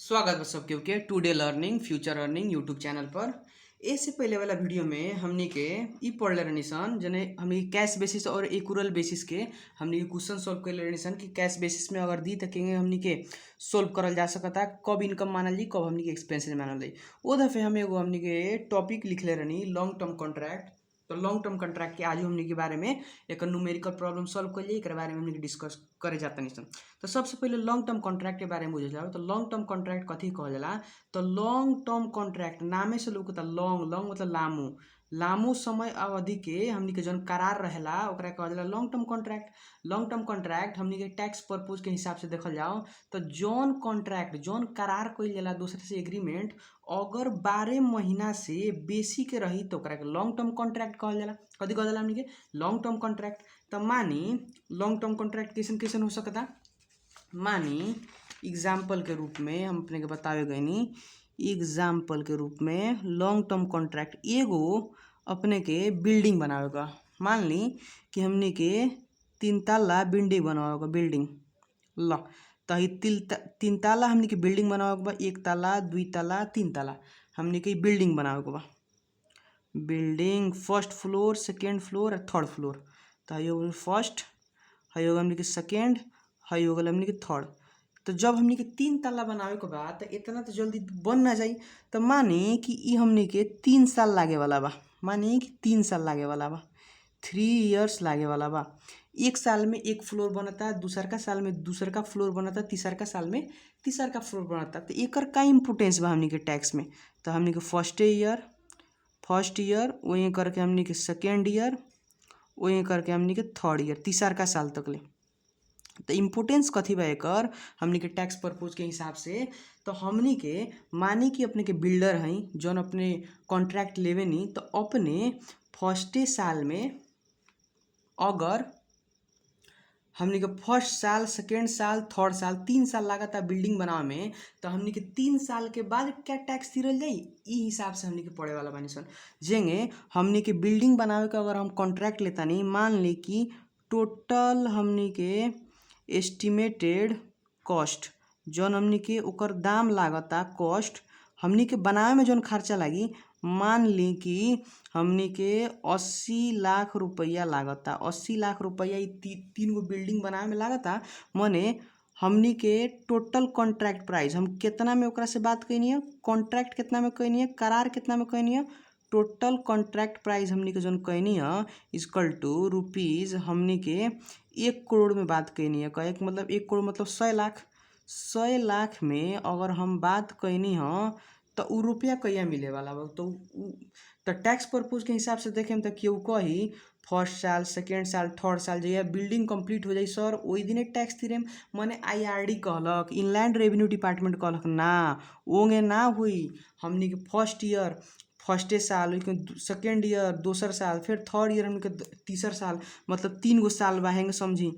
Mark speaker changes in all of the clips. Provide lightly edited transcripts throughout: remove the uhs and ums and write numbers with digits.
Speaker 1: स्वागत बा सबके के today learning future earning YouTube channel पर। इससे पहले वाला वीडियो में हमनी के ई पढ़ले रहनी सन जने हमनी कैश बेसिस और एक्यूरल बेसिस के हमनी के क्वेश्चन सॉल्व कर रहनी सन कि कैश बेसिस में अगर दी तो के हमनी के सोल्व करल जा सकता, कब इनकम मानल जी, कब हमनी के एक्सपेंसेस मानल जी। ओ दफे हम एगो हमनी के टॉपिक लिखले रहनी लॉन्ग टर्म कॉन्ट्रैक्ट। तो लॉन्ग टर्म कॉन्ट्रैक्ट के आज हमनी के बारे में एक न्यूमेरिकल प्रॉब्लम सॉल्व कर लिए, बारे में हमनी के डिस्कस करे जाता नहीं सन। तो सबसे पहले लॉन्ग टर्म कॉन्ट्रैक्ट के बारे में बुझे जाओ तो लॉन्ग टर्म कॉन्ट्रैक्ट कथी कहल जाला। तो लॉन्ग टर्म कॉन्ट्रैक्ट नामे से लोग लॉन्ग लॉन्ग मतलब लामू लामू समय अवधि के हमनी के जौन करार रहेला ओकरा कहल जाला long term contract. Long term contract हमनी के टैक्स पर्पज के हिसाब से देखल जाओ तो जौन कॉन्ट्रैक्ट जौन करार कइल जाला दूसरे से एग्रीमेंट अगर 12 महीना से बेसी के रही तो ओकरा के लॉन्ग टर्म कॉन्ट्रैक्ट कहल जाला। कथी कहल जाला हमनी के लॉन्ग टर्म कॉन्ट्रैक्ट। तो मानी लॉन्ग टर्म कॉन्ट्रैक्ट कैसन कैसन हो सकता। मानी एग्जाम्पल के रूप में हम अपने के बतावे गए एग्जाम्पल के रूप में लॉन्ग टर्म कॉन्ट्रैक्ट एगो अपने के बिल्डिंग बनावे का। मान ली कि हमने के 3 तल्ला बिल्डिंग बनावे का बिल्डिंग ल तो 3 तल्ला हमने के बिल्डिंग बनावे के बा, 1 तल्ला 2 तल्ला 3 तल्ला हमने के बिल्डिंग बनावे के बा। Building first floor second floor और थर्ड फ्लोर। तो हयो फर्स्ट हयो हमने के सेकेंड हयो हमने के थर्ड। तो जब हमने के 3 तल्ला बनावे के बाद तो इतना तो जल्दी बन ना जाई। तो मानी कि ई हमने के 3 साल लागे वाला बा। मानी कि 3 साल लागे वाला बा, 3 इयर्स लागे वाला बा। एक साल में एक फ्लोर बनता, दूसर का साल में दूसर का फ्लोर बनता, तीसर का साल में तीसर का फ्लोर बनता। तो एकर का इम्पोर्टेंस बा हमने के टैक्स में। तो हमने के फर्स्ट ईयर वही करके हमने के सेकेंड ईयर वही करके हमने के थर्ड ईयर तीसर का साल तक ले। तो इम्पोर्टेंस कथी बा एकर हमनी के टैक्स पर्पज के हिसाब से। तो हमनी के मानी कि अपने के बिल्डर हैं जौन अपने कॉन्ट्रैक्ट लेवे नी तो अपने फर्स्टे साल में अगर हमनी के फर्स्ट साल सेकेंड साल थर्ड साल 3 साल लागता बिल्डिंग बनावे में तो हमनी के 3 साल के बाद क्या टैक्स दिरल जाई ई हिसाब से हमनी के पड़े वाला बानी सन। जेंगे हमनी के बिल्डिंग बनावे का अगर हम कॉन्ट्रैक्ट लेता नहीं मान ली कि टोटल हमनी के एस्टिमेटेड कॉस्ट जौन हमनी के ओकर दाम लागता कॉस्ट हमनी के बनावे में जौन खर्चा लागी मान ली कि हमनी के 80 लाख रुपया लागता। 80 लाख रुपया तीन गो बिल्डिंग बनावे में लागता। मने हमनी के टोटल कॉन्ट्रैक्ट प्राइस हम कितना में ओकरा से बात कैनी है, कॉन्ट्रैक्ट कितना में कैनी है, करार कितना में कैनी है, टोटल कॉन्ट्रैक्ट प्राइस हमनी के जौन कैनी है इक्वल टू रुपीज हमनी के 1 करोड़ में बात कैनी है। कहे मतलब 1 करोड़ मतलब 100 लाख। 100 लाख में अगर हम बात कैनी है तो उ रुपया कहिया मिले वाला बा। तो टैक्स पर्पज के हिसाब से देखें तो केहू कही फर्स्ट साल सेकेंड साल थर्ड साल जहिया बिल्डिंग कंप्लीट हो जाई सर वही दिन टैक्स दिरेम। मने IRD कहलक इनलैंड रेवेन्यू डिपार्टमेंट कहलक ना ओंगे ना हुई। हमनी के फर्स्ट ईयर फर्स्टे साल सेकेंड ईयर दोसर साल फिर थर्ड ईयर हमनी के तीसर साल मतलब 3 गो साल बा। हेंगे समझी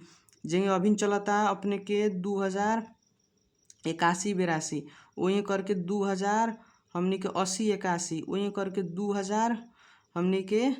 Speaker 1: जेंगे अभी चलता अपने के 2081-82 वही करके 2000 हमनी के 80-81 वही करके 2000 हमनी के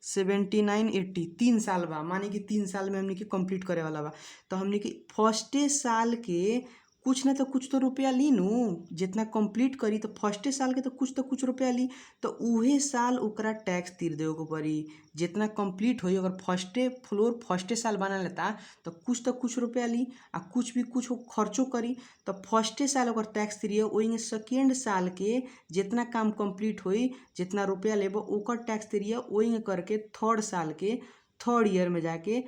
Speaker 1: 79-80 3 साल बा। मानी कि 3 साल में हमनी के कंप्लीट करे वाला बा। तो हमनी के फर्स्टे साल के कुछ ना तो कुछ तो रुपया ली नू जितना कंप्लीट करी तो फर्स्टे साल के तो कुछ रुपया ली। तो उहे साल ओकरा टैक्स तीर देवे को पड़ी जितना कंप्लीट होई। अगर फर्स्टे फ्लोर फर्स्टे साल बना लेता तो कुछ रुपया ली आ कुछ भी कुछ खर्चो करी। तो फर्स्टे साल अगर टैक्स तीरिए वही सेकेंड साल के जितना काम कंप्लीट होई जितना रुपया लेबो ओकर टैक्स तीरिए वही करके थर्ड साल के थर्ड ईयर में जाके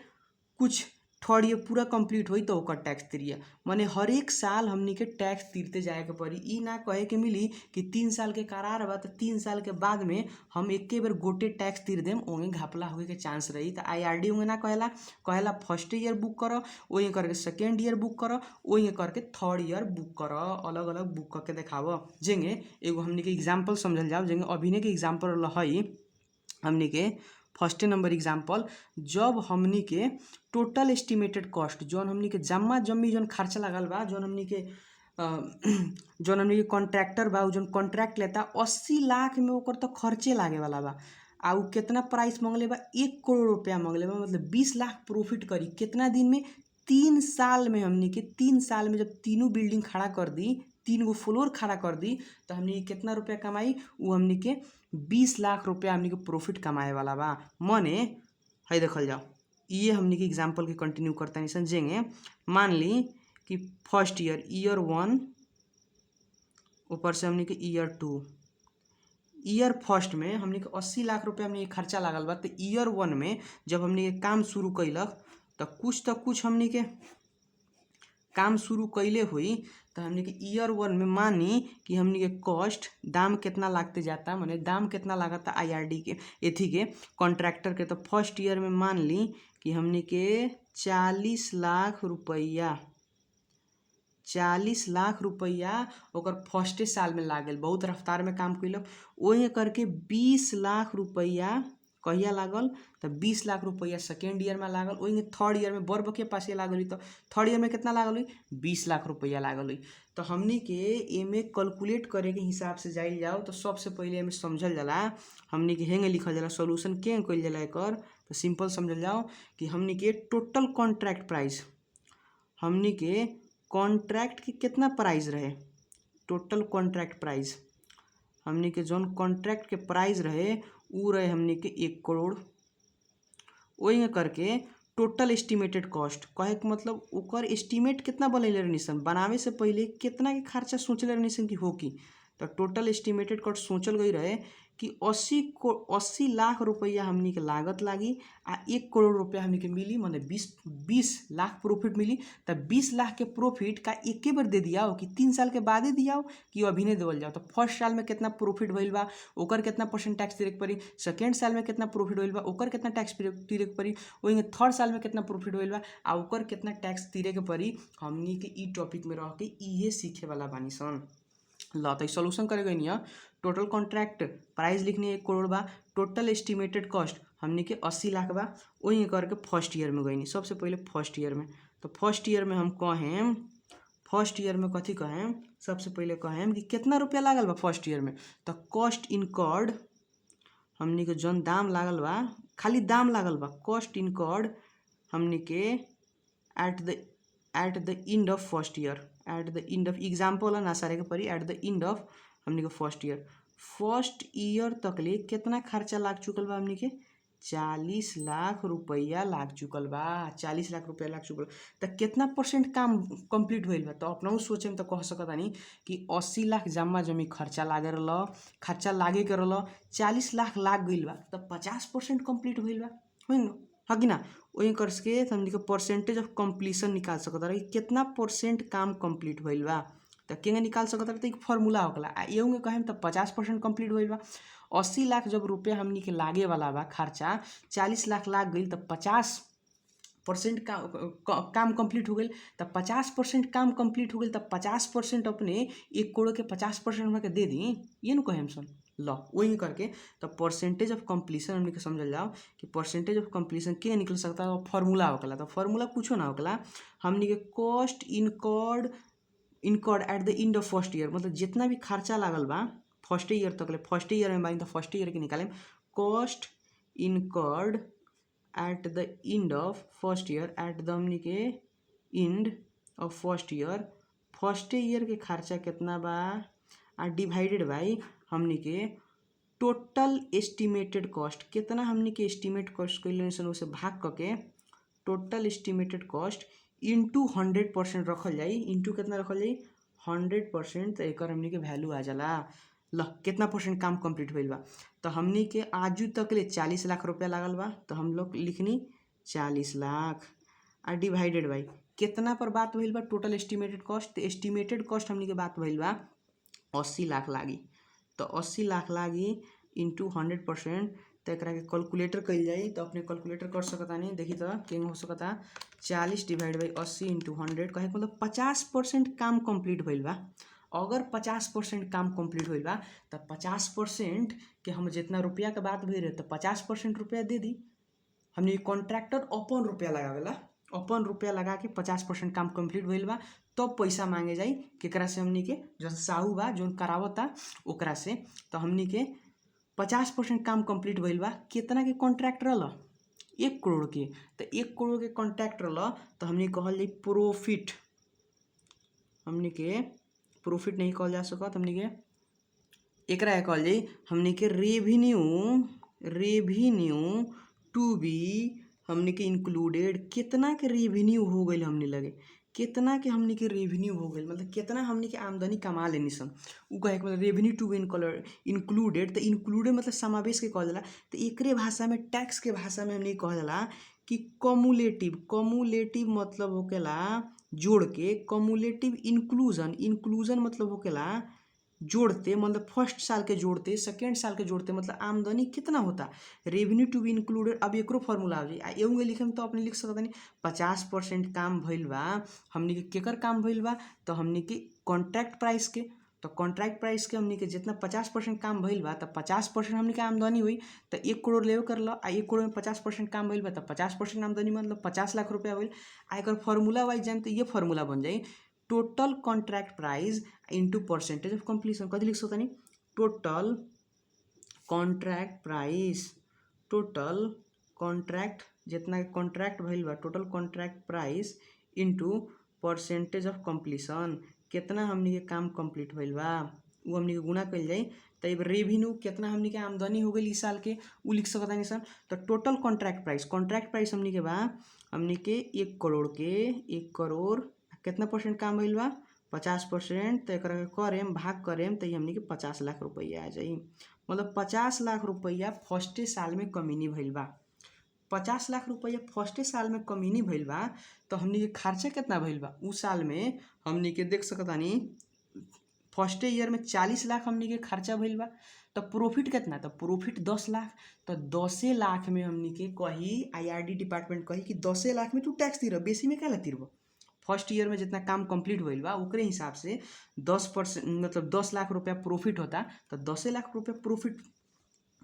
Speaker 1: कुछ थर्ड ईयर पूरा कंप्लीट होई तो ओकर टैक्स तीरिए। माने हर एक साल हमनी के टैक्स तीरते जाए के पड़ी। ई ना कहे के मिली कि 3 साल के करार बा तो 3 साल के बाद में हम एके बेर गोटे टैक्स तीर देम ओंगे घपला होए के चांस रही। तो IRD ओंगे ना कहेला फर्स्ट ईयर बुक करो वही करके सेकेंड ईयर बुक करो वही करके थर्ड ईयर बुक करो अलग अलग बुक करके देखाव। जेंगे एगो हमनी के एग्जाम्पल समझल जाओ जेंगे अभिनय के एग्जाम्पल हई हमनी के फर्स्ट नंबर एग्जाम्पल जब हमनी के टोटल एस्टिमेटेड कॉस्ट जौन हमनी के जम्मा जम्मी जौन खर्चा लागल बा जौन हमनी के कॉन्ट्रैक्टर बा जौन कॉन्ट्रैक्ट लेता 80 लाख में ओकर तो खर्चे लागे वाला बा। आ उ कितना प्राइस मांगले बा 1 करोड़ रुपया मांगले बा मतलब 20 लाख प्रॉफिट करी कितना दिन में 3 साल में। हमनी के 3 साल में जब तीनों बिल्डिंग खड़ा कर दी 3 गो फ्लोर खड़ा कर दी तो हमनी के कितना रुपया कमाई, वो हमनी के 20 लाख रुपया हमनी के प्रॉफिट कमाए वाला बा। मने है देखल जाओ, ये हमनी के एग्जाम्पल के कंटिन्यू करता नहीं जेंगे। मान ली कि फर्स्ट ईयर 1, ऊपर से हमनी के ईयर 2, ईयर फर्स्ट में हमनी के 80 लाख रुपया हमनी के खर्चा लागल बा। तो ईयर 1 में जब हमनी के काम शुरू कैलक तो कुछ हमनी के काम शुरू कैले हुई। तो हमनी के ईयर 1 में मानी कि हमनी के कॉस्ट दाम कितना लागते जाता, माने दाम कितना लागता IRD के एथी के कॉन्ट्रैक्टर के। तो फर्स्ट ईयर में मान ली कि हमनी के 40 लाख रुपया, 40 लाख रुपया ओकर फर्स्टे साल में लागल, बहुत रफ्तार में काम कैलक। वही करके 20 लाख रुपया कहिया लागल, तो 20 लाख रुपया सेकेंड ईयर में लागल। वही थर्ड ईयर में बर्ब के पास लागल हुई, तो थर्ड ईयर में कितना लागल हुई, 20 लाख रुपया लागल हुई। तो हमनी के एमे कैलकुलेट करे के हिसाब से जाइल जाओ तो सबसे पहले एमे समझल जाला, हमनी के हेंगे लिखल जाला, सोल्यूशन के कइल जाला एकर। तो सिंपल समझल जाओ कि हमनी के टोटल कॉन्ट्रैक्ट प्राइस, हमनी के कॉन्ट्रैक्ट के कितना प्राइस रहे, टोटल कॉन्ट्रैक्ट प्राइस हमनी के जौन कॉन्ट्रैक्ट के प्राइस रहे उ रहे हमनी के 1 करोड़। वही करके टोटल एस्टिमेटेड कॉस्ट कहे के मतलब ओकर एस्टिमेट कितना बनैले रहनी सन, बनावे से पहले कितना के खर्चा सोचले रहनी सन कि हो की। तो टोटल एस्टिमेटेड कॉस्ट सोचल गई रहे कि 80 लाख रुपया हमनी के लागत लागी आ 1 करोड़ रुपया हमनी के मिली, माने 20 लाख प्रॉफिट मिली। तो 20 लाख के प्रॉफिट का एक बार दे दियाओ कि 3 साल के बाद ही दियाओ कि अभी नहीं देवल जाओ। तो फर्स्ट साल में कितना प्रॉफिट भइल बा ओकर कितना % टैक्स दिरे के पड़ी, सेकेंड साल में कितना प्रॉफिट भइल बा ओकर कितना टैक्स दिरे के पड़ी, वही थर्ड साल में कितना प्रॉफिट भइल बा आ ओकर कितना टैक्स दिरे के पड़ी। हमनी के ई टॉपिक में रह के इहे सीखे वाला बानी सन। ल तो सोल्यूशन करे गई नहीं, टोटल कॉन्ट्रैक्ट प्राइस लिखनी 1 करोड़ बा, टोटल एस्टिमेटेड कॉस्ट हमनी के 80 लाख बा। वही करके फर्स्ट ईयर में गई नहीं, सबसे पहले फर्स्ट ईयर में। तो फर्स्ट ईयर में हम कहें, फर्स्ट ईयर में कथी कहें, सबसे पहले कहें कि कितना रुपया लागल बा फर्स्ट ईयर में। तो कॉस्ट इनकर्ड हमनी के जौन दाम लागल बा, खाली दाम लागल बा, कॉस्ट इनकर्ड हमनी के at the end of first year, at the end of example ना सारे के परी, एट द एंड ऑफ हमनी के फर्स्ट ईयर तक ले कितना खर्चा लाग चुकल बा, हमनी के 40 लाख रुपया लाग चुकल बा, 40 लाख रुपया लाग चुकल। तो कितना % काम कंप्लीट होइल बा, तो अपना सोचे में तो कह सकता नहीं कि 80 लाख जमा जमी खर्चा लागे रहल, खर्चा लागे के रहल, 40 लाख लाग गइल बा, तो 50% कंप्लीट होइल बा, होइन है कि ना। वही करके हमनी के परसेंटेज ऑफ कंप्लीशन निकाल सकता रही, कितना % काम कंप्लीट होइल बा। तो केंगे निकाल सकता रही, तो एक फार्मूला होकला आ एहू कहें तो 50% कंप्लीट होइल बा। 80 लाख जब रुपया हमनी के लागे वाला बा खर्चा, 40 लाख लाग गई तो 50% काम कंप्लीट हो गई। तो 50% काम कंप्लीट हो गई तो 50% अपने 1 करोड़ के 50% हमरा के दे दी, ये न कहें सन। ल वही करके तो परसेंटेज ऑफ कंप्लीशन हमने के समझल जाओ कि परसेंटेज ऑफ कंप्लीशन के निकल सकता है, फार्मूला होकला। तो फार्मूला कुछो ना होकला, हमने के cost incurred at the end of first year, मतलब जितना भी खर्चा लागल बा फर्स्ट ईयर तक ले, फर्स्ट ईयर में बानी तो फर्स्ट ईयर के निकालें, cost incurred at the end of first year, at the हमनी के एंड ऑफ फर्स्ट ईयर के खर्चा कितना बा आ डिवाइडेड बाई हमनी के टोटल एस्टिमेटेड कॉस्ट, कितना हमनी के एस्टिमेट कॉस्ट कैले सन उसे भाग करके टोटल एस्टिमेटेड कॉस्ट इंटू 100% रखल जाई, इंटू कितना रखल जाई 100%। तो एक हमनी के वैल्यू आ जाला। ल कितना % काम कंप्लीट होइल बा, तो हमनी के आजू तक ले 40 लाख रुपया लागल बा, तो हम लोग लिखनी 40 लाख आ डिवाइडेड बाई कितना पर बात भइल बा, टोटल एस्टिमेटेड कॉस्ट। तो एस्टिमेटेड कॉस्ट हमनी के बात भइल बा 80 लाख लागी, तो 80 लाख लागी इंटू 100%। तो एक के कैलकुलेटर कइल जाई, तो अपने कैलकुलेटर कर सकता नहीं, देखी तो केंगे हो सकता 40 डिवाइड बाई 80 इंटू 100 कहे मतलब 50% काम कंप्लीट भइल बा। अगर 50% काम कंप्लीट होइल बा तो 50% के हम जितना रुपया के बात भइल रहे तो 50% रुपया दे दी। हमने कॉन्ट्रैक्टर अपन रुपया लगावेला, अपन रुपया लगा के 50% काम कंप्लीट भइल बा, तो पैसा मांगे जाई केकरा से, हमनी के जो साहू बा जो करावता ओकरा से। तो हमनी के 50% काम कंप्लीट भइल बा, कितना के कॉन्ट्रैक्ट रहल 1 करोड़ के, तो 1 करोड़ के कॉन्ट्रैक्ट रहल, तो हमनी कहल जाई प्रॉफिट, हमनी के प्रॉफिट नहीं कहल जा सकत हमनी के। एकरा के कहल जाई हमनी के रेवेन्यू टू बी हमनी के इंक्लूडेड। कितना के रेवेन्यू हो गईल हमनी लगे, कितना के हमनी के रेवेन्यू हो गईल, मतलब कितना हमनी के आमदनी कमा लेनी सन, उ कहे के मतलब रेवेन्यू टू बी इंक्लूडेड। तो इंक्लूडेड मतलब समावेश के कहल जाला। तो एकरे भाषा में, टैक्स के भाषा में हमनी कहल जाला कि कमुलेटिव मतलब होकेला जोड़ के, कमुलेटिव इंक्लूजन मतलब होकेला जोड़ते, मतलब फर्स्ट साल के जोड़ते, सेकेंड साल के जोड़ते, मतलब आमदनी कितना होता, रेवेन्यू टू बी इंक्लूडेड। अब एकरो फॉर्मूला आ जाई एहू लिखे में तो अपने लिख सकत नहीं 50% काम भइल बा हमनी के केकर काम भइल बा, तो हमनी के कॉन्ट्रैक्ट प्राइस के। तो कॉन्ट्रैक्ट प्राइस के हमनी के जितना 50% काम भइल बा तो 50% हमनी के आमदनी हुई। तो 1 करोड़ लेवे कर लो, 1 करोड़ में 50% काम भइल बा तो 50% आमदनी मतलब 50 लाख रुपया होईल। एकर फॉर्मूला वाइज जान तो ये फॉर्मूला बन जाई total contract price into percentage of completion. कथी लिख सकत नहीं, total contract price, total contract जितना कॉन्ट्रैक्ट भइल बा, total contract price into percentage of completion, कितना हमनी के काम कंप्लीट भइल बा उ हमनी के गुणा कइल जाई। तो अब रेवेन्यू कितना हमनी के आमदनी हो गई इस साल के उ लिख सकत नहीं सन। तो टोटल कॉन्ट्रैक्ट प्राइस हमनी के बा, हमनी के 1 करोड़ के 1 करोड़ कितना परसेंट काम भइल बा 50%। तो एकरा के करेम भाग करेम तो हमनी के 50 लाख रुपया आ जाई। मतलब 50 लाख रुपया फर्स्टे साल में कमीनी भइल बा। 50 लाख रुपया फर्स्टे साल में कमीनी भइल बा। तो हमनी के खर्चा कितना भइल बा उस साल में हमनी के देख सकतानी फर्स्टे ईयर में 40 लाख हमनी के खर्चा भइल बा। तो प्रॉफिट कितना, तो प्रॉफिट 10 लाख। तो 10 लाख में हमनी के कही IRD डिपार्टमेंट कही कि 10 लाख में तू टैक्स तीर, बेसी में क्या तीरब। फर्स्ट ईयर में जितना काम कंप्लीट भइल बा ओकरे हिसाब से 10% मतलब 10 लाख रुपया प्रॉफिट होता। तो 10 लाख रुपया प्रॉफिट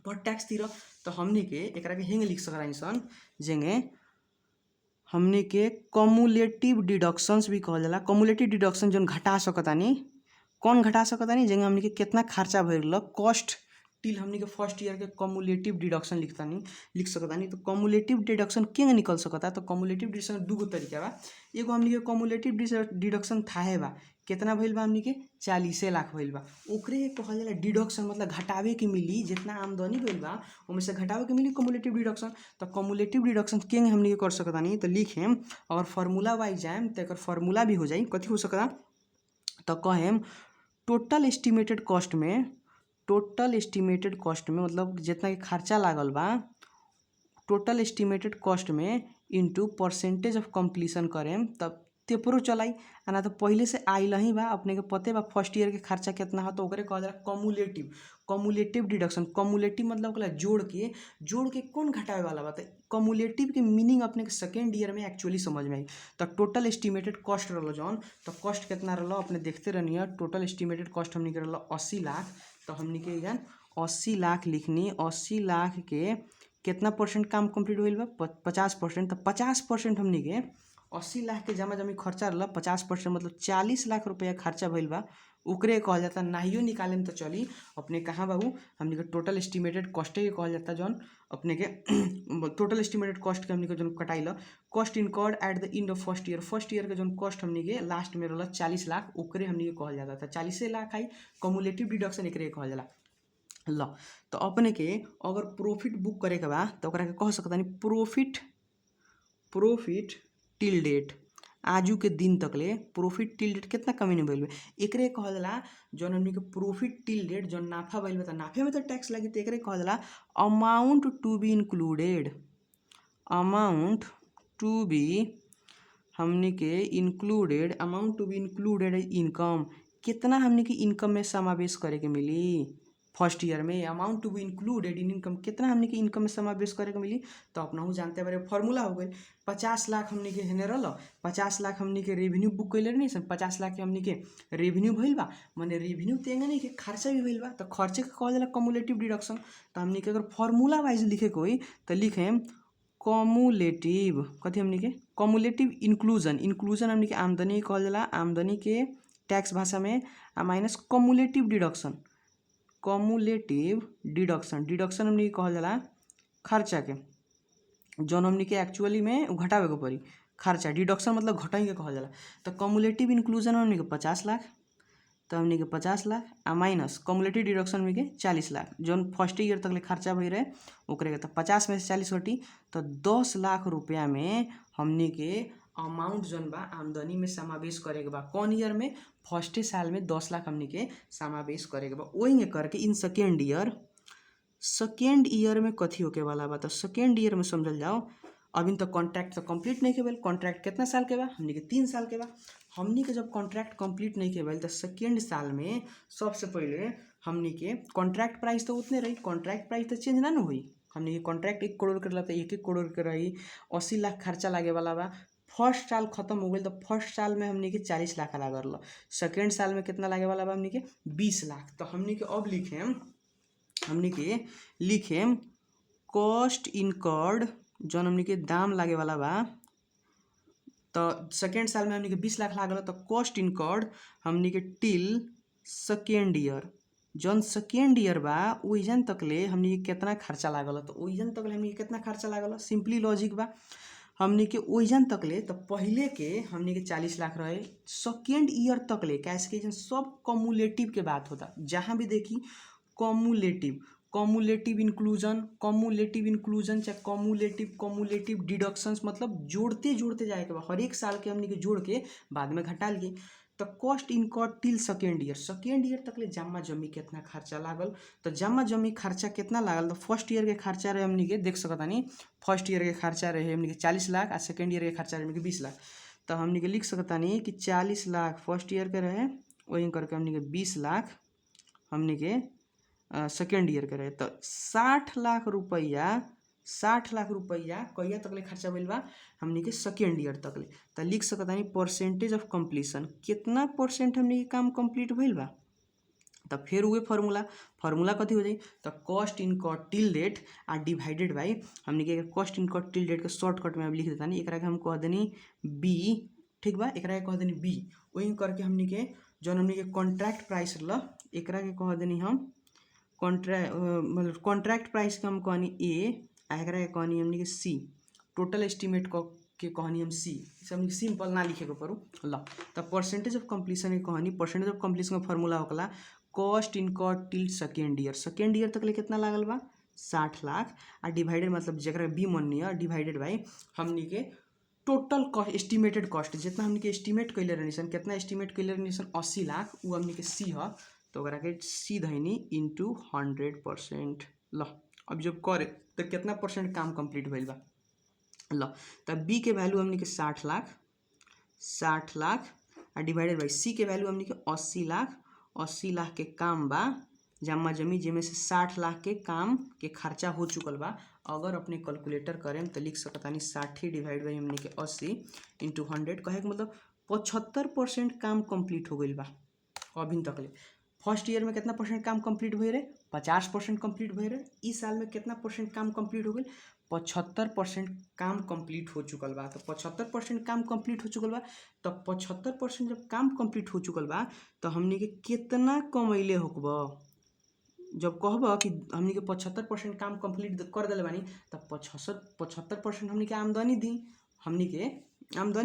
Speaker 1: पर टैक्स तीर। तो हमनी के एकरा के हेंगे लिख सकतानी सन, जेंगे हमनी के कमुलेटिव डिडक्शंस भी कहल जाला। कमुलेटिव डिडक्शन जोन घटा सकतानी, कौन घटा सकतानी, जेंगे हमनी के कितना खर्चा भइल कॉस्ट टिल हमनी के फर्स्ट ईयर के कमुलेटिव डिडक्शन लिख सकतानी। तो कमुलेटिव डिडक्शन केंगे निकल सकता, तो कमुलेटिव डिडक्शन दूगो तरीका बा। एगो हमनी के कमुलेटिव डिडक्शन थाहे बा कितना भइल बा, हमनी के 40 लाख भइल बा, ओकरे कहल जाला डिडक्शन, मतलब घटावे के मिली जितना आमदनी भइल बा ओमे से घटावे के मिली कमुलेटिव डिडक्शन। तो कमुलेटिव डिडक्शन केंगे हमनी के कर सकतानी, तो लिखेम अगर फार्मूला वाइज जाएम तो एकर फार्मूला भी हो जाई। कथी हो सकता, तो कहेम टोटल एस्टिमेटेड कॉस्ट में मतलब जितना के खर्चा लागल बा टोटल एस्टिमेटेड कॉस्ट में इंटू परसेंटेज ऑफ कंप्लीशन करेम तब तेपरो चलाई। ना तो पहले से आइल ही बा, अपने के पते बा फर्स्ट ईयर के खर्चा कितना हो, तो ओकरे कहल जाला कमुलेटिव डिडक्शन। कमुलेटिव मतलब ओकरा जोड़ के कौन घटावे वाला बा। तो कमुलेटिव के मीनिंग अपने के सेकेंड ईयर में एक्चुअली समझ में आई। तो टोटल एस्टिमेटेड कॉस्ट रहलो जौन, तो कॉस्ट कितना रहलो अपने देखते रहनी, टोटल एस्टिमेटेड कॉस्ट हमनी के रहलो 80 लाख। तो हमनी के जान 80 लाख लिखनी, 80 लाख के कितना परसेंट काम कंप्लीट होइल बा 50%। तो 50% हमनी के 80 लाख के जमा जमी खर्चा रहला 50% मतलब 40 लाख रुपया खर्चा भइल बा, ओकरे कहल जाता। नाहियो निकालेम तो चली, अपने कहाँ बाबू हमनी के टोटल एस्टिमेटेड कॉस्ट के कहल जाता, जौन अपने के टोटल एस्टिमेटेड कॉस्ट के हमनी के जौन कटाइल cost incurred at the end of first year के जौन कॉस्ट हमनी के लास्ट में रहला 40 लाख, ओकरे हमनी के कहल जाता। 40 लाख आई कमुलेटिव डिडक्शन एकरे कहल जाला। ल तो अपने के अगर प्रॉफिट बुक करे के बा तो ओकरा के कह सकतानी प्रॉफिट टिल डेट, आजू के दिन तक ले प्रॉफिट टिल डेट कितना कमी नहीं भइल बा एकरे कहल जाला। जौन हमनी के प्रॉफिट टिल डेट जौन नाफा भइल बा तो नाफे में तो टैक्स लगी, तो एकरे कहल जाला amount to be included, amount to be हमनी के included, amount to be included income, कितना हमनी के इनकम में समावेश करे के मिली फर्स्ट ईयर में। Amount to be included in income, कितना हमनी के इनकम में समावेश करे के मिली। तो अपना हूँ जानते बारे फॉर्मूला हो गई 50 लाख हमनी के हेने रहल, 50 लाख हमनी के रेवेन्यू बुक कैले नहीं सन, 50 लाख के हमनी के रेवेन्यू भइल बा, माने रेवेन्यू तेंगे नहीं के खर्चा भी भइल बा, तो खर्चे के कहल जाला कमुलेटिव डिडक्शन। तो हमनी के अगर फॉर्मूला वाइज लिखे के होई तो लिखेम कमुलेटिव, कथी हमनी के कमुलेटिव इंक्लूजन हमनी के आमदनी कहल जाला, आमदनी के टैक्स भाषा में माइनस कमुलेटिव डिडक्शन डिडक्शन हमनी के कहल जाला खर्चा के, जौन हमनी के एक्चुअली में घटावे के पड़ी खर्चा। डिडक्शन मतलब घटाई के कहल जाला। तो कमुलेटिव इंक्लूजन हमनी के 50 लाख, तो हमनी के 50 लाख आ माइनस कम्युलेटिव डिडक्शन में के 40 लाख जौन फर्स्ट ईयर तक ले खर्चा भई रहे ओकरे के। तो 50 में से 40 घटी तो 10 लाख रुपया में हमनी के अमाउंट जौन बा आमदनी में समावेश करे के बा। कौन ईयर में? फर्स्टे साल में 10 लाख हमनी के समावेश करे के बा। वही करके इन सेकेंड ईयर में कथी होके वाला बा? तो सेकेंड ईयर में समझल जाओ अभी तो कॉन्ट्रैक्ट तो कंप्लीट नहीं के भेल। कॉन्ट्रैक्ट कितना साल के बा? हमनी के 3 साल के बा। हमनी के जब कॉन्ट्रैक्ट कंप्लीट नहीं के भेल तो सेकेंड साल में सबसे पहले हमनी के कॉन्ट्रैक्ट प्राइस तो उतने रही, कॉन्ट्रैक्ट प्राइस तो चेंज ना हुई। हमनी के कॉन्ट्रैक्ट 1 करोड़ के तो 1 करोड़ के रही, 80 लाख खर्चा लागे वाला बा। फर्स्ट साल खत्म हो गई तो फर्स्ट साल में हमनी के 40 लाख लागल। सेकेंड साल में कितना लागे वाला बा? हमनी के 20 लाख। तो हमनी के अब लिखेम कॉस्ट इनकर्ड जौन हमनी के दाम लागे वाला बा। तो सेकेंड साल में हमनी के 20 लाख लागल तो कॉस्ट इनकर्ड हमनी के टिल सेकेंड ईयर जौन सेकेंड ईयर बा ओइजन तकले हमनी के कितना खर्चा लागल। तो ओइजन तकले हमनी के कितना खर्चा लागल? सिंपली लॉजिक बा हमनी के ओइजन तकले तो पहले के हमनी के 40 लाख रहे, सेकेंड ईयर तकले कैसे के सब कम्युलेटिव के बात होता। जहाँ भी देखी कम्युलेटिव इंक्लूजन चाहे कम्युलेटिव डिडक्शंस मतलब जोड़ते जाए के बा। हर एक साल के हमनी के जोड़ के बाद में घटा लिए। तो cost incurred till second year तक ले जम्मा जमी कितना खर्चा लागल। तो जम्मा जमी खर्चा कितना लागल? तो फर्स्ट ईयर के खर्चा रहे हमनी के देख सकतानी, फर्स्ट ईयर के खर्चा रहे हमनी के 40 लाख आ सेकेंड ईयर के खर्चा रहे हमनी के 20 लाख। तो हमनी के लिख सकतानी कि 40 लाख फर्स्ट ईयर के रहे, वही करके हमनी के 20 लाख हमनी के सेकेंड ईयर के रहे। तो 60 लाख रुपया कहिया तक ले खर्चा भइल बा? हमनी के सेकेंड ईयर तक ले। तो लिख सकतानी परसेंटेज ऑफ कंप्लीशन कितना परसेंट हमनी के काम कंप्लीट भइल बा। तो फिर उहे फार्मूला कथी हो जाई? तो कॉस्ट इनकर्ड टिल डेट आ डिवाइडेड बाई हमनी के कॉस्ट इनकर्ड टिल डेट के शॉर्टकट में अब लिख देतानी। एकरा के हम कह देनी बी, ठीक बा, एकरा के कह देनी बी। वही करके हमनी के जौन हमनी के कॉन्ट्रैक्ट प्राइस रहल एकरा के कह देनी हम कॉन्ट्रैक्ट प्राइस के हम कहनी ए आ एकरा के कहनी हमनी के सी। टोटल एस्टिमेट के कहनी हम सी। हमनी सिंपल ना लिखे के पड़ू ल। तो परसेंटेज ऑफ कंप्लीशन के कहनी, परसेंटेज ऑफ कंप्लीशन का फार्मूला होकला cost incurred till second year तक ले कितना लागल बा? 60 लाख आ डिवाइडेड मतलब जरा बी मननी है डिवाइडेड बाई हमनी के टोटल कॉस्ट एस्टिमेटेड कॉस्ट जितना हमनी के एस्टिमेट कैले रहनी कितना एस्टिमेट कैले रहनी 80 लाख वो हमनी के सी है। तो ओकरा के सी धैनी इंटू 100%। ल अब जब करे तो कितना परसेंट काम कंप्लीट भइल बा? ल तब बी के वैल्यू हमनी के 60 लाख आ डिवाइडेड बाई सी के वैल्यू हमनी के 80 लाख के काम बा जम्मा जमी जेमे से 60 लाख के काम के खर्चा हो चुकल बा। अगर अपने कैलकुलेटर करें तो लिख सकतानी 60 डिवाइड बाई हमनी के 80 इंटू 100 कहे के मतलब 75% काम कंप्लीट हो गई बा अभी तक ले। फर्स्ट ईयर में कितना परसेंट काम कंप्लीट हुए रहे? 50% कंप्लीट हुए रहे। इस साल में कितना परसेंट काम कंप्लीट हो गई? 75% काम कंप्लीट हो चुकल बा। तो 75% काम कंप्लीट हो चुकल बा। तो 75% जब काम कंप्लीट हो चुकल बा तो हमनी के कितना कमैले होकबा? जब कहब कि हमनी के 75% काम कंप्लीट कर दिले बानी तो 75% हमनी के आमदनी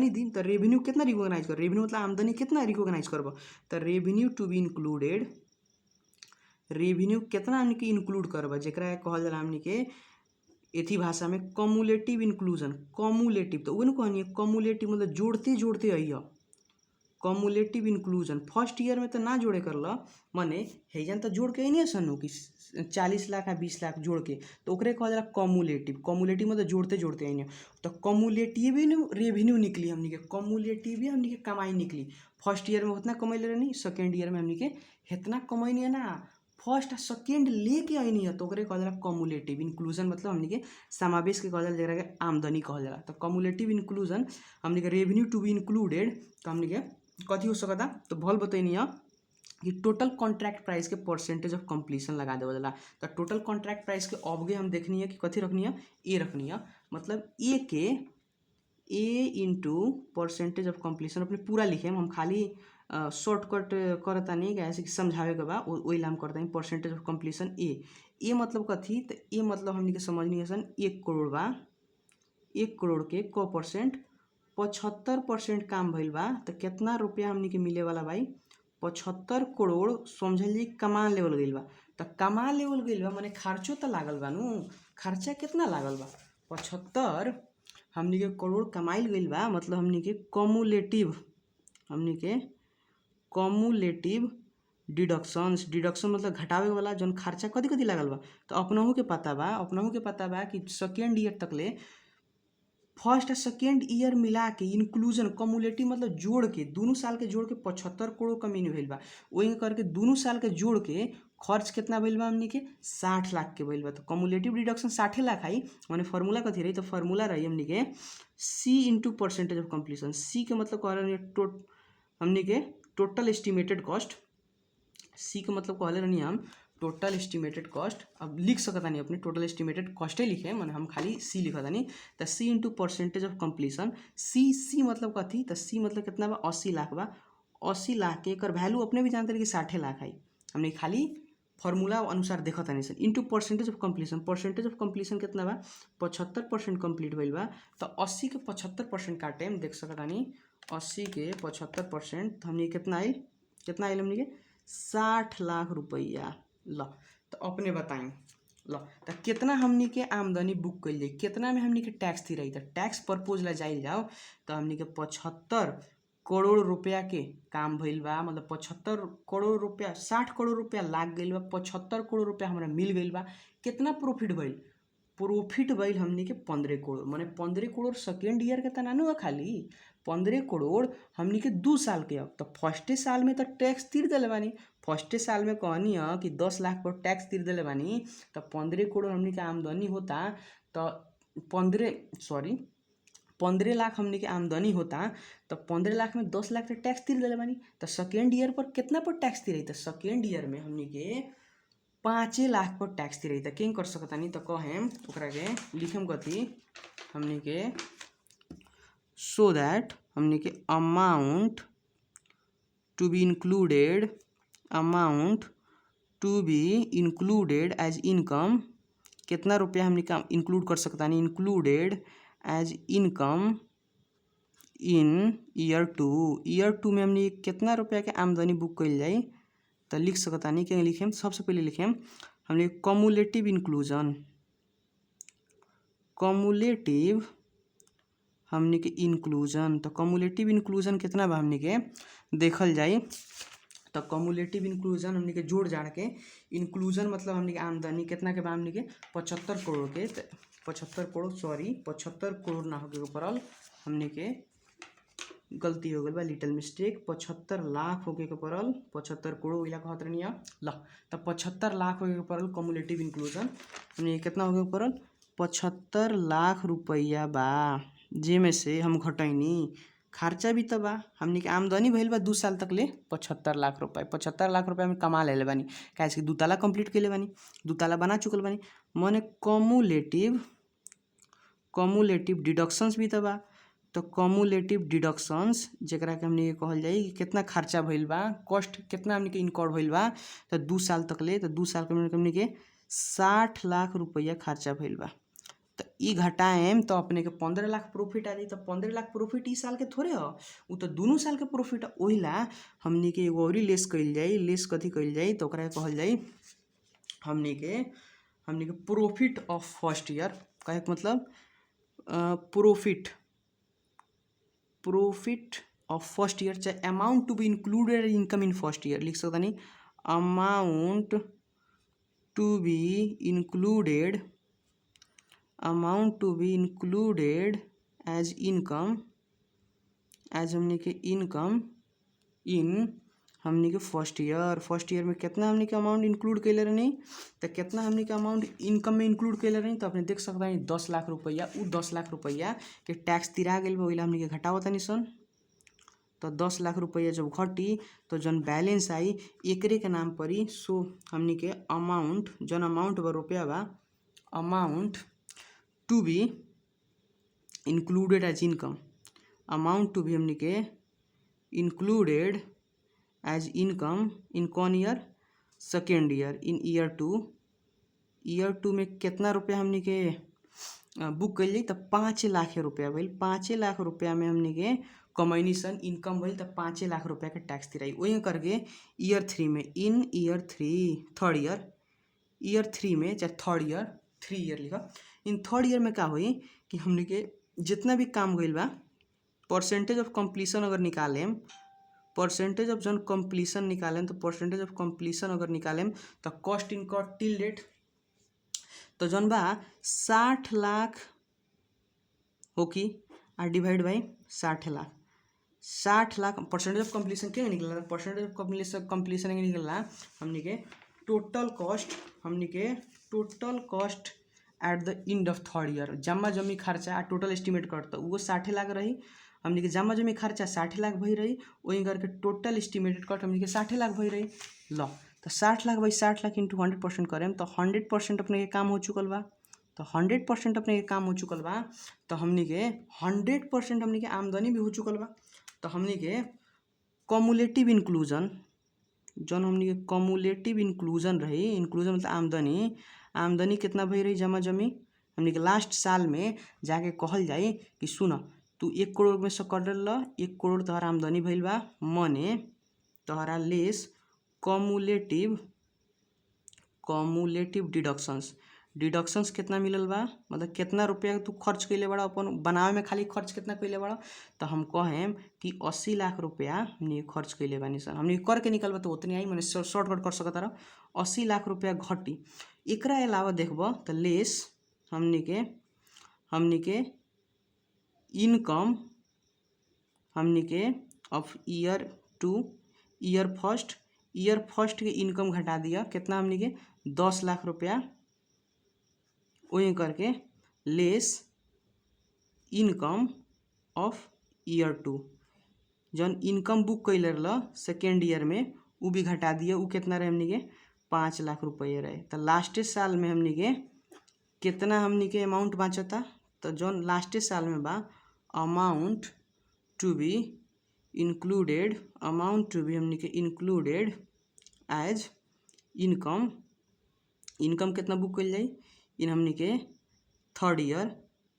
Speaker 1: दी। तो रेवेन्यू कितना रिकॉग्नाइज कर? रेवेन्यू मतलब आमदनी कितना रिकॉग्नाइज करब? तो revenue to be included, revenue कितना हमनी के इंक्लूड करब जेकरा कहल जाला हमनी के एथी भाषा में कम्युलेटिव इंक्लूजन। तो वो कहनी कम्युलेटिव मतलब जोड़ते अइह कम्युलेटिव इंक्लूजन। फर्स्ट ईयर में तो ना जोड़े करल मने हेजन तो जोड़ के अइनी सनु कि 40 लाख आ 20 लाख जोड़ के तो ओकरे कहल जाला कम्युलेटिव मतलब जोड़ते अइनी। तो कम्युलेटिव रेवेन्यू निकली हमनी के, कम्युलेटिव हमनी के कमाई निकली। फर्स्ट ईयर में उतना कमैले रहनी, सेकेंड ईयर में हमनी के इतना कमैनी है ना, फर्स्ट सेकेंड लेके अइनी है तो ओकरे कहल जाला कम्युलेटिव इंक्लूजन मतलब हमनी के समावेश के कहल जाला जेकरा के आमदनी कहल जाला। तो कम्युलेटिव इंक्लूजन हमनी के रेवेन्यू टू बी इंक्लूडेड तो हमनी के कथी हो सकता? तो भल बतैनी है कि टोटल कॉन्ट्रैक्ट प्राइस के परसेंटेज ऑफ कंप्लीशन लगा देवल जाला। तो टोटल कॉन्ट्रैक्ट प्राइस के अबगे हम देखनी है कि कथी रखनी है? ए रखनी है। मतलब ए के ए इंटू परसेंटेज ऑफ कंप्लीशन अपने पूरा लिखे हम खाली शॉर्टकट करता नहीं कैसे कि समझावे के बा वही हम करता नहीं। परसेंटेज ऑफ कंप्लीशन ए मतलब कथी? तो ए मतलब हमनी के समझनी है सन 1 करोड़ बा, 1 करोड़ के क परसेंट 75% काम भइल बा तो कितना रुपया हमनी के मिले वाला भाई? 75 करोड़ समझल जी कमा लेवल गइल बा। त कमा लेवल गइल बा माने खर्चो त लागल बा नु। खर्चा कितना लागल बा? 75 हमनी के करोड़ कमाइल गइल बा, मतलब हमनी के कमुलेटिव डिडक्शन मतलब घटावे वाला जौन खर्चा कथी कथी लागल बा। तो अपनहु के पता बा कि सेकेंड ईयर तक ले फर्स्ट आ सेकेंड ईयर मिला के इंक्लूजन कमुलेटिव मतलब जोड़ के दोनों साल के जोड़ के 75 करोड़ कमीनी भइल बा। वही करके दोनों साल के जोड़ के खर्च कितना भइल बा हमनी के 60 लाख के भइल बा। तो कमुलेटिव डिडक्शन 60 लाख आई, माने फार्मूला कथी रही? तो फार्मूला रही हमनी के C into percentage of completion. C के मतलब कह रहे हमनी के टोटल एस्टिमेटेड कॉस्ट। C के मतलब कहले रहनी हम टोटल एस्टिमेटेड कॉस्ट। अब लिख सकता नहीं अपने टोटल एस्टिमेटेड कॉस्टे लिखे, माने हम खाली C लिखा नहीं। तो C into percentage of completion. C मतलब कथी? तो C मतलब कितना बा? 80 लाख बा। 80 लाख के एकर वैल्यू अपने भी जानते रहे कि 60 लाख आई। हमने खाली फार्मूला अनुसार देखा था नहीं into percentage of completion. Percentage of completion कितना बा? 75% कंप्लीट भइल बा। तो 80 के 75% काटे हम देख सकता नहीं। 80 के 75% हमने कितना आइल हमने के 60 लाख रुपया। ल तो अपने बताएं ल तो कितना हमनी के आमदनी बुक कइल जाई, कितना में हमनी के टैक्स थी रही। तो टैक्स पर्पोज ला जाइल जाओ तो हमनी के 75 करोड़ रुपया के काम भइल बा, मतलब 75 करोड़ रुपया 60 करोड़ रुपया लाग गइल बा। 75 करोड़ रुपया हमरा मिल गइल बा। कितना प्रॉफिट भइल? प्रॉफिट भइल हमनी के 15 करोड़, माने 15 करोड़ सेकेंड ईयर के तना नु खाली 15 करोड़ हमनी के 2 साल के। अब तो फर्स्टे साल में तो टैक्स तीर देले बानी। फर्स्टे साल में कहनी है कि 10 लाख पर टैक्स तीर देले बानी, तो 15 करोड़ हमनी के आमदनी होता। तो 15 लाख हमनी के आमदनी होता, तो 15 लाख में 10 लाख तो टैक्स तीर देले बानी। तो सेकेंड ईयर पर कितना पर टैक्स तीर? तो सेकेंड ईयर में हमनी के 5 लाख पर टैक्स तीर। तो क्या कर सकता नहीं? तो कहें ओकरा के लिखेम कथी हमनी के सो दैट हमनी के amount to be included as income. कितना रुपया हमनी का इंक्लूड कर सकता नहीं? Included as income in year 2 में हमनी कितना रुपया के आमदनी बुक कइल जाई। तो लिख सकता नहीं क्या लिखेम? सबसे पहले लिखेम हमने कमुलेटिव हमनी के इंक्लूजन। तो कमुलेटिव इंक्लूजन कितना बा हमनी के देखल जाई। तो कमुलेटिव इंक्लूजन हमनी के जोड़ जाड़ के इंक्लूजन मतलब हमनी के आमदनी कितना के बा हमनी के 75 करोड़ के। 75 करोड़ ना होके पड़ल, हमनी के गलती हो गई बा, लिटिल मिस्टेक। 75 लाख होके के पड़ल, 75 करोड़ ओइला कहत रहनी ल। तो 75 लाख होके के पड़ल कमुलेटिव इंक्लूजन। हमनी कितना होके पड़ल? 75 लाख रुपया बा, जेमे से हम घटैनी खर्चा भी तो बा। हमनी के आमदनी भइल बा 2 साल तक ले 75 लाख रुपया। 75 लाख रुपया में कमा लेले बानी, काहे कि 2 ताला कंप्लीट कइले बानी, 2 ताला बना चुकल बानी। माने कमुलेटिव डिडक्शंस भी तो बा। तो कमुलेटिव डिडक्शंस जेकरा के हमनी के कहल जाई कि कितना खर्चा भइल बा, कॉस्ट कितना हमनी के इनकॉर भइल बा। तो 2 साल तक ले, तो 2 साल के हमनी के 60 लाख रुपया खर्चा भइल बा। तो ई घटाएम तो अपने के 15 लाख प्रॉफिट आ जाई। तो 15 लाख प्रॉफिट ई साल के थोड़े हो, उ तो दोनों साल के प्रॉफिट। ओहिला हमनी के एगो और लेस कइल जाई। लेस कथी कइल जाई? तो ओकरा कहल जाई हमनी के प्रॉफिट ऑफ फर्स्ट ईयर। कहे के मतलब प्रॉफिट ऑफ फर्स्ट ईयर, चाहे amount to be included income in first year लिख सकता नहीं। Amount to be included as income, as हमनी के इनकम इन हमनी के फर्स्ट ईयर में कितना हमनी के अमाउंट इंक्लूड कैले रहनी। तो कितना हमनी के अमाउंट इनकम में इंक्लूड कैले रहनी। तो अपने देख सकता है 10 लाख रुपया। उ 10 लाख रुपया के टैक्स तिरा गेल बा, ओइला हमनी के घटावत नहीं सन। तो 10 लाख रुपया जब घटी तो जन बैलेंस आई एकरे के नाम पर ही। सो हमनी के अमाउंट जन अमाउंट बा रुपया बा, amount to be included as income, amount to be हमनी के इंक्लूडेड एज इनकम इन कौन year? Second year, in year 2 में कितना रुपया हमनी के बुक कइल जाई। तो 5 लाख रुपया भइल। 5 लाख रुपया में हमनी के कमैनी सन इनकम भइल त 5 लाख रुपया के टैक्स तिराई। वही करके ईयर 3 में इन ईयर 3 थर्ड ईयर 3 में चाहे थर्ड ईयर 3 ईयर लिखा। इन थर्ड ईयर में का होई कि हमने के जितना भी काम गइल बा परसेंटेज ऑफ कंप्लीशन अगर निकालेम, परसेंटेज ऑफ जन कंप्लीशन निकालेम तो परसेंटेज ऑफ कंप्लीशन अगर निकालेम तो कॉस्ट इनकर्ड टिल डेट तो जौन बा 60 लाख हो कि आ divide by 60 lakh. 60 lakh percentage of completion क्या निकला? परसेंटेज ऑफ कंप्लीशन निकला हमने के total cost at the end of third year. जमा जमी खर्चा टोटल एस्टिमेट करता वो 60 लाख रही। हमने के जमा जमी खर्चा 60 लाख भई रही। वही करके टोटल एस्टिमेटेड कट हमने के 60 लाख भई रही। लो तो 60 लाख बाई 60 लाख इंटू 100% करें तो 100% अपने के काम हो चुकल बा। तो 100% अपने के काम हो चुकल बा तो हमने के 100% हमने के आमदनी भी हो चुकल बा। तो हमने के कम्युलेटिव इंक्लूजन जौन हमने के कम्युलेटिव इंक्लूजन रही, इंक्लूजन मतलब आमदनी कितना भई रही जमा जमी हमने के लास्ट साल में जाके कहल जाए कि सुन तू 1 करोड़ में से कर ल 1 करोड़ तोहरा आमदनी भइल बा मने तोहरा लेस कम्युलेटिव डिडक्शंस कितना मिलल बा मतलब कितना रुपया तू खर्च कइले बड़ा अपन बनावे में खाली खर्च कितना कइले बड़ा। तो हम कहेम कि 80 लाख रुपया हमने खर्च कइले बानी सन। हमने करके निकलबा तो उतने आई मैंने शॉर्टकट कर सकता रहा 80 लाख रुपया घटी। एकरा अलावा देखब तो लेस हमने के इनकम हमने के ऑफ ईयर 2 ईयर फर्स्ट के इनकम घटा दिया कितना हमने के 10 लाख रुपया। वही करके लेस इनकम ऑफ ईयर 2 जौन इनकम बुक कैले रहा सेकेंड ईयर में वो भी घटा दिया। वो कितना रहे हमने के 5 लाख रुपये रहे। तो लास्ट साल में हमने के कितना हमने के अमाउंट बाँचता तो जौन लास्ट साल में बा अमाउंट टू बी हमने के इंक्लूडेड एज इनकम कितना बुक कल जाई इन हमने के थर्ड ईयर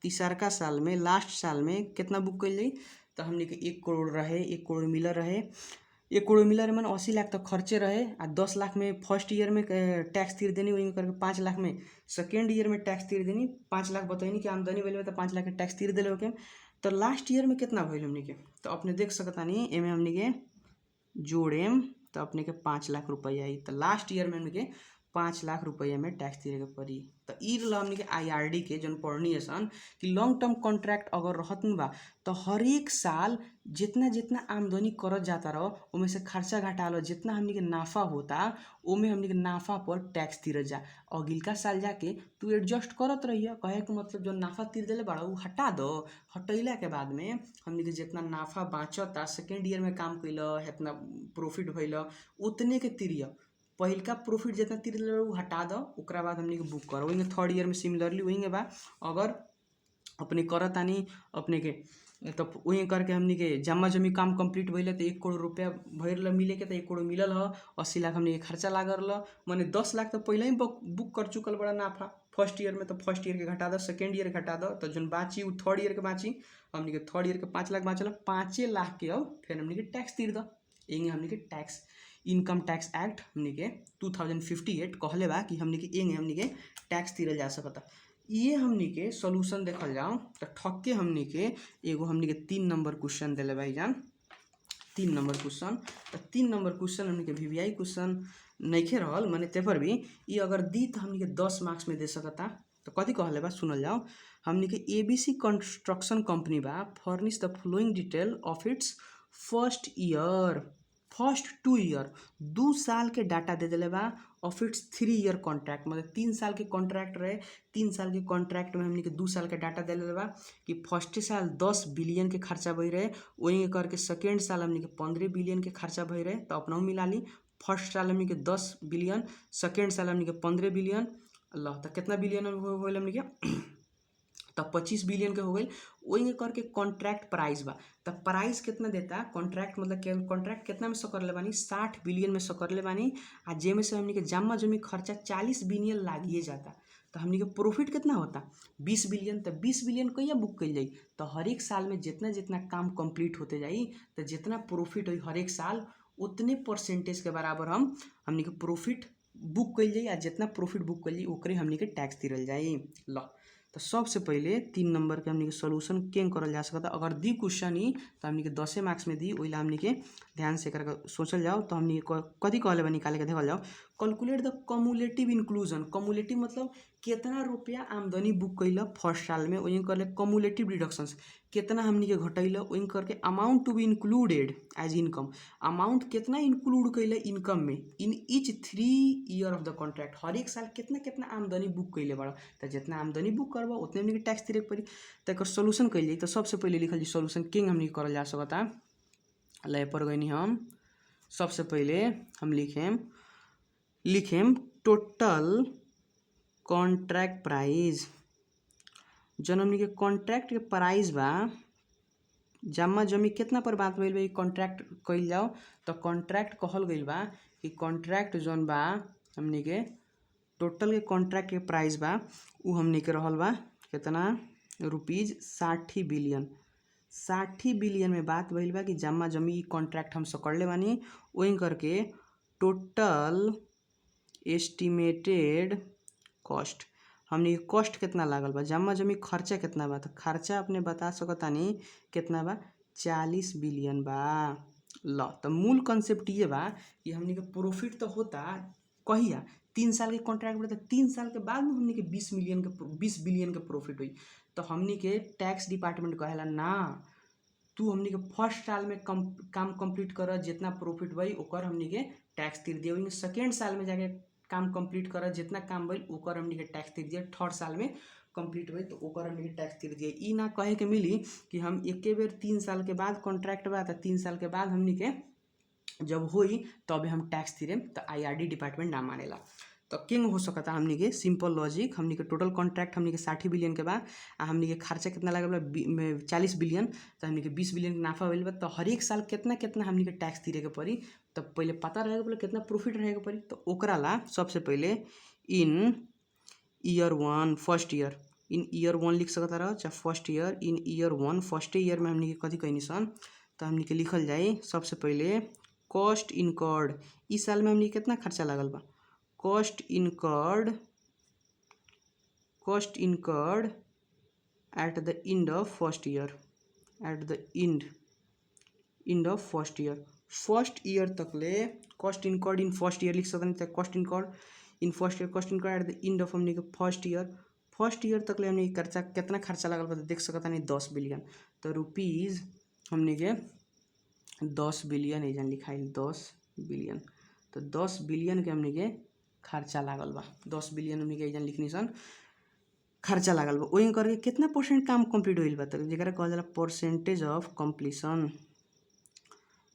Speaker 1: तीसरका साल में लास्ट साल में कितना बुक कल जाई तो हमने के 1 करोड़ रहे। 1 करोड़ मिलर रहे। 1 करोड़ मिलर मैंने 80 लाख तक खर्चे रहे आ 10 लाख में फर्स्ट ईयर में टैक्स तीर देनी। वही करके 5 लाख में सेकेंड ईयर में टैक्स तीर देनी। 5 लाख बताइनी कि आमदनी भइल तो 5 लाख के टैक्स तीर दिले ओके। तो लास्ट ईयर में कितना भइल हमने के तो अपने देख सकता नहीं एमे हमने के जोड़ेम तो अपने के 5 लाख रुपया आई। तो लास्ट ईयर में हमने के 5 लाख रुपया में टैक्स तीरे के पड़ी। तो ई रहा हमने के IRD के जौन पढ़नी सन कि लॉन्ग टर्म कॉन्ट्रैक्ट अगर रहत बा तो हर एक साल जितना आमदनी करत जाता रहो उमें से खर्चा घटा लो जितना हमने के नाफा होता उमें हमने के नाफा पर टैक्स तीरत जा। अगिलका साल जाके तू एडजस्ट करत रहिए कहे के मतलब जो नाफा तीर दिले बड़ा वो हटा दो। हटैला के बाद में हमने के जितना नाफा बाँचता सेकेंड ईयर में काम कैल इतना प्रॉफिट भइल उतने के तीरिया। पहिलका प्रॉफिट जितना तीर दिले वो हटा दो ओकरा बाद हमने के बुक करो। वही थर्ड ईयर में सिमिलरली वही बा अगर अपने करतानी अपने के तो वही करके हमने के जमा जमी काम कंप्लीट भइल तो 1 करोड़ रुपया भर मिले के तो 1 करोड़ मिलल ह। 80 लाख हमने के खर्चा लागल मैंने 10 लाख तो पहले ही बुक कर चुकल बड़ा नाफा फर्स्ट ईयर में। तो फर्स्ट ईयर के घटा दो सेकेंड ईयर घटा दो तो जो बाँची वो थर्ड ईयर के बाँची। हमने के थर्ड ईयर के 5 लाख बाँचल 5 लाख के अब फिर हमने के टैक्स तीर दो। यही हमने के टैक्स इनकम टैक्स एक्ट हमने के 2058 कहले बा कि हमने के टैक्स तीरल जा सकता। ये हमने के सॉल्यूशन देखल जाओ तो ठक्के हमने के एगो हमने के 3 नंबर क्वेश्चन दिले भाई जान 3 नंबर क्वेश्चन। तो 3 नंबर क्वेश्चन हमने के VVI क्वेश्चन नहीं रहल मैंने तेपर भी ये अगर दी तो हमने के 10 मार्क्स में दे सकता। तो कथी कहले बा सुनल जाओ हमने के ABC कंस्ट्रक्शन कंपनी बा furnish the following detail of its first 2 year 2 साल के डाटा दे दिले बा ऑफ इट्स 3 ईयर कॉन्ट्रैक्ट मतलब 3 साल के कॉन्ट्रैक्ट रहे। 3 साल के कॉन्ट्रैक्ट में हमने के 2 साल के डाटा दे दिले बा कि फर्स्ट साल 10 बिलियन के खर्चा भई रहे। वही करके सेकेंड साल हमने के 15 बिलियन के खर्चा भई रहे। तो अपना मिला ली फर्स्ट साल हमने के 10 बिलियन सेकेंड साल हमने के 15 बिलियन अल्लाह तो कितना बिलियन होल हमने के तब 25 बिलियन के हो गई। वही करके कॉन्ट्रैक्ट प्राइस बा, तब प्राइस कितना देता कॉन्ट्रैक्ट, मतलब कॉन्ट्रैक्ट कितना में सकरले बानी 60 बिलियन में सकरले बानी, आ जेमे से हमनी के जमा जमी खर्चा 40 बिलियन लागिए जाता। तो हमनी के प्रॉफिट कितना होता 20 बिलियन। तो 20 बिलियन कहिया बुक कल जाई, तो हर एक साल में जितना जितना काम कंप्लीट होते जाई तो जितना प्रॉफिट हुई हर एक साल उतने परसेंटेज के बराबर हमनी के प्रॉफिट बुक कल जाई, आ जितना प्रॉफिट बुक कल जाई ओकरे हमनी के टैक्स दिरल जाई। ल तो सबसे पहले 3 नंबर के हमनी के सोल्यूशन कें करल जा सकता। अगर दी क्वेश्चन ही तो हमनी के 10 मार्क्स में दी, ओइला हमनी के ध्यान से करके सोचल जाओ। तो हमनी कथी कहले बा निकाले के देखल जाओ, कैलकुलेट द कम्युलेटिव इंक्लूजन। कम्युलेटिव मतलब कितना रुपया आमदनी बुक कैल फर्स्ट साल में, वही करले कम्युलेटिव डिडक्शंस कितना हमनी के घटैल, वही करके amount to be included as income, amount कितना इंक्लूड कैले इनकम में in each 3 year of the contract, हर एक साल कितना कितना आमदनी बुक कैले बड़ा। तो जितना आमदनी बुक करबा उतने हमनी के टैक्स दिरे पड़ी। तो एक सोल्यूशन कैल जाई। तो सबसे पहले लिखल जी सोल्यूशन किंग हमनी करल जा सकता। लय पर गई हम सबसे पहले हम लिखेम टोटल कॉन्ट्रैक्ट प्राइस। जन हमनी के कॉन्ट्रैक्ट के प्राइस बा जमा जमी कितना पर बात भइल बा कॉन्ट्रैक्ट कइल जाओ। तो कॉन्ट्रैक्ट कहल गइल बा कि कॉन्ट्रैक्ट जौन बा हमनी के टोटल के कॉन्ट्रैक्ट के प्राइस बा उ हमनी के रहल बा कितना रुपीज 60 बिलियन। 60 बिलियन में बात भइल बा कि जमा जमी कॉन्ट्रैक्ट हम सकड़ले बानी, वही करके टोटल एस्टिमेटेड कॉस्ट हमनी कॉस्ट कितना लागल बा, जमा जमी खर्चा कितना बा। तो खर्चा अपने बता सकतानी कितना बा 40 बिलियन बा। ल तो मूल कंसेप्ट ये बा कि हमनी के प्रॉफिट तो होता कहिया 3 साल के कॉन्ट्रैक्ट में, तो 3 साल के बाद में हमनी के 20 बिलियन के प्रॉफिट हुई। तो हमनी के टैक्स डिपार्टमेंट कहेला ना, तू हमनी के फर्स्ट साल में काम कंप्लीट कर, जितना प्रॉफिट भई ओकर हमनी के टैक्स तीर दिए। सेकेंड साल में जाके काम कंप्लीट कर, जितना काम भइल ओकर हमनी के टैक्स तीर दिए। थर्ड साल में कंप्लीट हुई तो ओकर हमनी के टैक्स तीर दिए। ई ना कहे के मिली कि हम एके बेर 3 साल के बाद कॉन्ट्रैक्ट बा तो 3 साल के बाद हमनी के जब होई तब हम टैक्स तीरेम, तो IRD डिपार्टमेंट ना मानेला। तो किंग हो सकता हमनी के सिंपल लॉजिक, हमनी के टोटल कॉन्ट्रैक्ट हमनी के 60 बिलियन के बाद आ हमनी के खर्चा कितना लागल 40 बिलियन, तो हमनी के 20 बिलियन नाफा होइल बा। तो हर एक साल कितना कितना हमनी के टैक्स तीरे के पड़ी, तो पहले पता रहे के पड़े कितना प्रॉफिट रहे के पड़ी। तो ओकरा ला सबसे पहले इन year 1 first year, in year 1 लिख सकता रह चाहे first year. In year 1 first year में हमनी के कथी कहनी सन, तो हमनी के लिखल जाई सबसे पहले कॉस्ट इनकर्ड। इस साल में हमनी कितना खर्चा लागल बा, cost incurred at the end of first year, at the end of first year. First year तक ले cost incurred in first year लिख सकते, cost incurred in first year, cost incurred at the end of हमनी के first year. First year तक ले हमनी के खर्चा कितना खर्चा लागल बा देख सकता नहीं 10 बिलियन। तो रुपीज हमनी के 10 बिलियन एजन लिखाइल 10 बिलियन। तो 10 बिलियन के हमनी के खर्चा लागल बा, 10 बिलियन हमनी के एजन लिखनी सन खर्चा लागल बा। वही करके कितना परसेंट काम कंप्लीट होइल बा, तो जेकरा कहल जाला परसेंटेज ऑफ कंप्लीशन।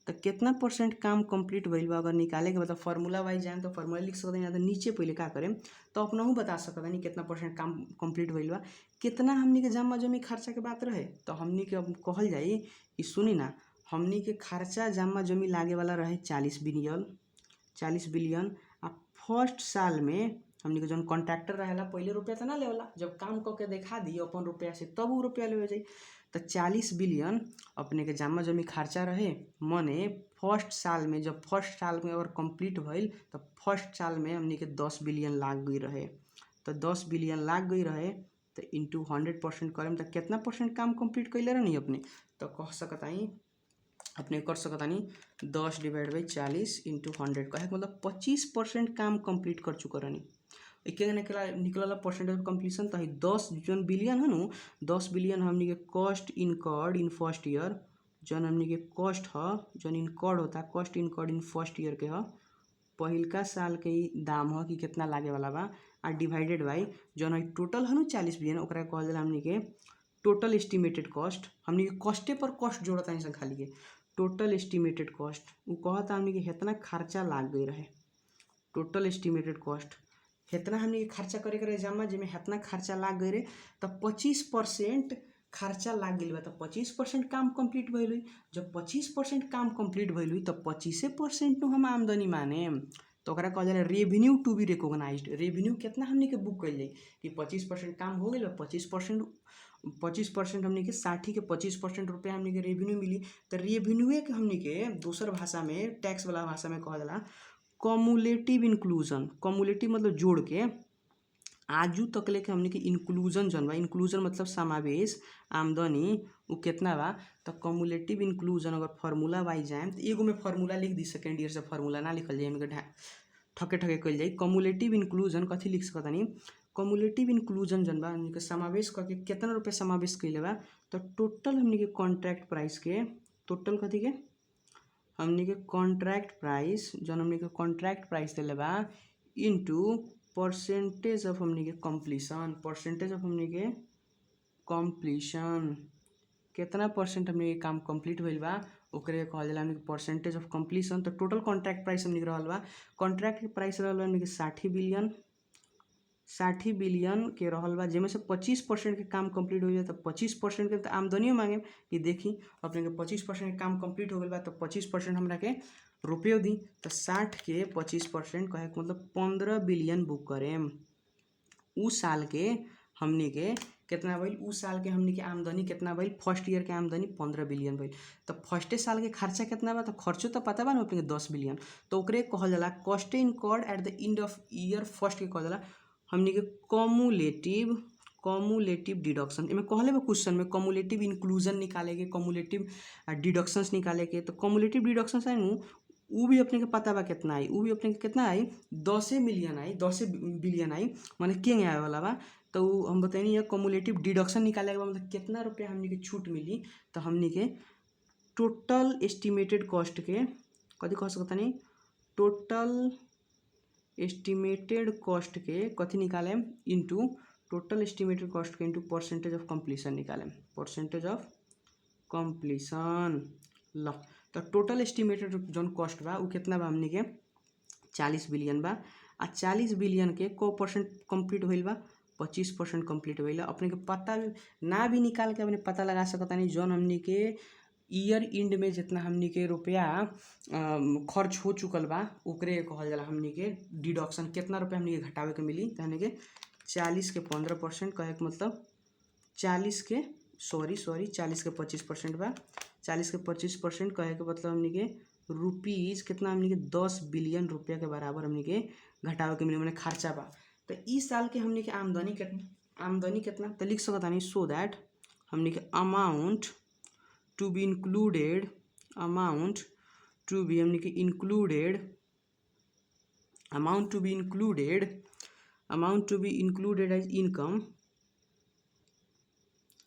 Speaker 1: तो कितना परसेंट काम कंप्लीट भइल बा अगर निकाले के बाद फार्मूला वाइज जाए तो फार्मूला लिख सकते हैं, या तो नीचे पहले का करें तो अपना हूँ बता सकता नहीं कितना परसेंट काम कंप्लीट भइल बा। कितना हमनी के जमा जमी खर्चा के बात रहे, तो हमनी के अब कहल जाई कि सुनी ना, हमनी के खर्चा जमा जमी लागे वाला रहे 40 बिलियन। आ फर्स्ट साल में हमनी के जौन कॉन्ट्रैक्टर रहेला पहले रुपया तो ना लेवला, जब काम करके दिखा दी अपन रुपया से तब वो रुपया लेवे जाई। तो 40 बिलियन अपने के जमा जमी खर्चा रहे, मने फर्स्ट साल में जब फर्स्ट साल में अगर कंप्लीट भइल तो फर्स्ट साल में हमनी के 10 बिलियन लाग गई रहे। तो 10 बिलियन लाग गई रहे तो इंटू 100% करें तो कितना परसेंट काम कंप्लीट कैले रहनी अपने, तो कह सकतानी अपने कर सकतानी 10 डिवाइड बाई 40 इंटू 100 कहे मतलब 25% काम कंप्लीट कर चुका रहनी। एक निकला परसेंटेज ऑफ कंप्लीशन। तो 10 जौन बिलियन है नु 10 बिलियन हमनी के cost incurred in first year, जौन हमनी के कॉस्ट ह जौन इनकर्ड होता cost incurred in first year के ह पहिलका साल के ही दाम ह कि कितना लागे वाला बा, आ डिवाइडेड बाई जौन है टोटल है नु 40 बिलियन, ओकरा कहल जाला हमनी के टोटल एस्टिमेटेड कॉस्ट। हमनी के कॉस्टे पर कॉस्ट जोड़ता नहीं खाली के टोटल एस्टिमेटेड कॉस्ट, वो कहता हमनी के कितना खर्चा लाग गई रहे टोटल एस्टिमेटेड कॉस्ट। हेतना हमनी के खर्चा करे के जमा जेमे हेतना खर्चा लाग गए रे तो 25% खर्चा लाग गई बा तो 25% काम कंप्लीट भइल हुई। जब 25% काम कंप्लीट भइल हुई तो 25% हम आमदनी माने तो ओकरा कहल जाला revenue to be recognized. Revenue कितना हमनी के बुक कइल जाई कि 25% काम हो गइल बा 25% हमनी के 60 के 25% रुपया हमनी के रेवेन्यू मिली। तो रेवेन्यूए के हमनी के दूसर भाषा में टैक्स वाला भाषा में कहल जाला कम्युलेटिव इंक्लूजन। कम्युलेटिव मतलब जोड़ के आजू तक लेके हमनी के इंक्लूजन जन बा, इंक्लूजन मतलब समावेश आमदनी उ कितना बा तो कम्युलेटिव इंक्लूजन अगर फार्मूला वाइज जाए तो एगो में फार्मूला लिख दी, सेकेंड ईयर से फार्मूला ना लिखल जाए, हमनी के ठके ठके कइल जाई। कम्युलेटिव इंक्लूजन कथी लिख सकतानी, कम्युलेटिव इंक्लूजन जन बा हमनी के समावेश करके कितना रुपया समावेश कइले बा तो टोटल हमनी के कॉन्ट्रैक्ट प्राइस के टोटल कथी के हमनी के कॉन्ट्रैक्ट प्राइस जौन हमनी के कॉन्ट्रैक्ट प्राइस देले बा इनटू परसेंटेज ऑफ हमनी के कंप्लीशन। परसेंटेज ऑफ हमनी के कंप्लीशन कितना परसेंट हमनी के काम कंप्लीट भइल बा ओकरे कहल जाला हमनी के परसेंटेज ऑफ कंप्लीशन। तो टोटल कॉन्ट्रैक्ट प्राइस हमनी के रहल बा, कॉन्ट्रैक्ट प्राइस रहल बा हमनी के 60 बिलियन के रहल बा, जेमे से 25% के काम कंप्लीट हो जाए तो 25% के तो आमदनी मांगे कि देखी अपने के 25% के काम कंप्लीट हो गइल बा तो 25% हमरा के रुपये दी। तो 60 के 25% कहे के मतलब 15 बिलियन बुक करेम। उ साल के हमनी के कितना भइल, उ साल के हमनी के आमदनी कितना भइल, फर्स्ट ईयर के आमदनी 15 बिलियन भइल। तो फर्स्टे साल के खर्चा कितना बा तो खर्चो तो पता बा ना अपने के 10 बिलियन। तो ओकरे कहल जाला cost incurred at the end of year first के कहल जाला हमनी के कम्युलेटिव डिडक्शन। एमे कहले बा क्वेश्चन में कम्युलेटिव इंक्लूजन निकाले के, कम्युलेटिव डिडक्शंस निकाले के। तो कम्युलेटिव डिडक्शंस है नु उ भी अपने के पता बा कितना आई, उ भी अपने के कितना आई 10 मिलियन आई, 10 बिलियन आई माने के आए वाला बा। तो हम बताइनी है कम्युलेटिव डिडक्शन निकाले के मतलब कितना रुपया हमनी के छूट मिली। तो हमनी के टोटल एस्टिमेटेड कॉस्ट के कथी कह सकतानी, टोटल एस्टिमेटेड कॉस्ट के कथी निकाले इनटू टोटल एस्टिमेटेड कॉस्ट के इनटू परसेंटेज ऑफ कंप्लीशन निकाले, परसेंटेज ऑफ कंप्लीशन। ल तो टोटल एस्टिमेटेड जौन कॉस्ट बा उ कितना बा हमनी के 40 बिलियन बा। आ 40 बिलियन के को परसेंट कंप्लीट होइल बा 25% कंप्लीट होइल। अपने के पता ना भी निकाल के अपने पता लगा सकतानी जौन हमनी के ईयर एंड में जितना हमनी के रुपया खर्च हो चुकल बा ओकरे कहल जाला हमनी के डिडक्शन। कितना रुपया हमनी के घटावे के मिली तो हमनी के 40 के 15% कहे के मतलब 40 के 25% बा। 40 के 25% कहे के मतलब हमनी के रुपीज़ कितना हमनी के 10 बिलियन रुपया के बराबर हमनी के घटावे के मिली माने खर्चा बा। तो इस साल के हमनी के आमदनी कितना तो लिख सकतानी सो दैट हमनी के amount to be included as income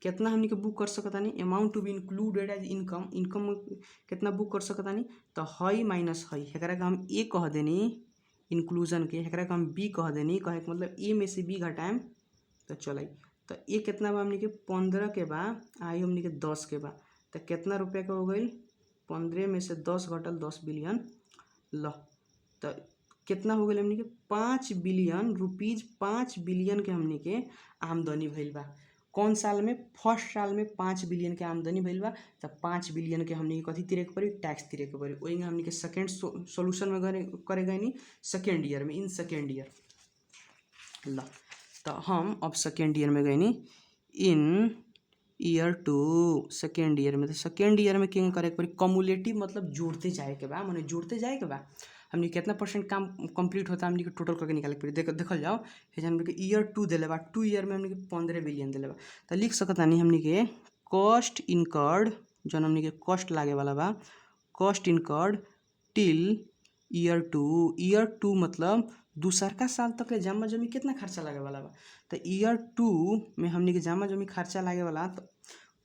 Speaker 1: कितना हमनी के बुक कर सकतानी, amount to be included as income, income कितना बुक कर सकतानी तो हई माइनस हई, एकरा के हम ए कह देनी इंक्लूजन के, एकरा के हम बी कह देनी, कहे के मतलब ए में से बी घटाएम तो चलाई। तो ए कितना बा हमनी के 15 के बा, आई हमनी के 10 के बा तो कितना रुपया के हो गई 15 में से 10 घटल 10 बिलियन। ल तो कितना हो गई हमनी के 5 बिलियन रुपीज़, 5 बिलियन के हमनी के आमदनी भइल बा। कौन साल में, फर्स्ट साल में 5 बिलियन के आमदनी भइल बा। तो 5 बिलियन के हमनी के कथी तिरे के पड़ी, टैक्स तिरे के पड़ी। वही हमनी के सेकेंड सोल्यूशन में करे गए नहीं सेकेंड ईयर में, इन सेकेंड ईयर। ल तो हम अब सेकेंड ईयर में गए नहीं इन ईयर 2 सेकेंड ईयर में। तो सेकेंड ईयर में क्या करे के पड़ी, कम्युलेटिव मतलब जोड़ते जाए के बा, माने जोड़ते जाए के बा हमनी कितना परसेंट काम कंप्लीट होता हमनी के टोटल करके निकाले के पड़ी। देखल जाओ हे हमनी के ईयर 2 देले बा, 2 ईयर में हमनी के 15 बिलियन देले बा। तो लिख सकतानी हमनी के कॉस्ट इनकर्ड जौन हमनी के कॉस्ट लागे वाला बा, cost incurred till year 2। Year 2 मतलब दूसरका साल तक ले जमा जमी कितना खर्चा लागे वाला बा। तो ईयर 2 में हमनी के जमा जमी खर्चा लागे वाला तो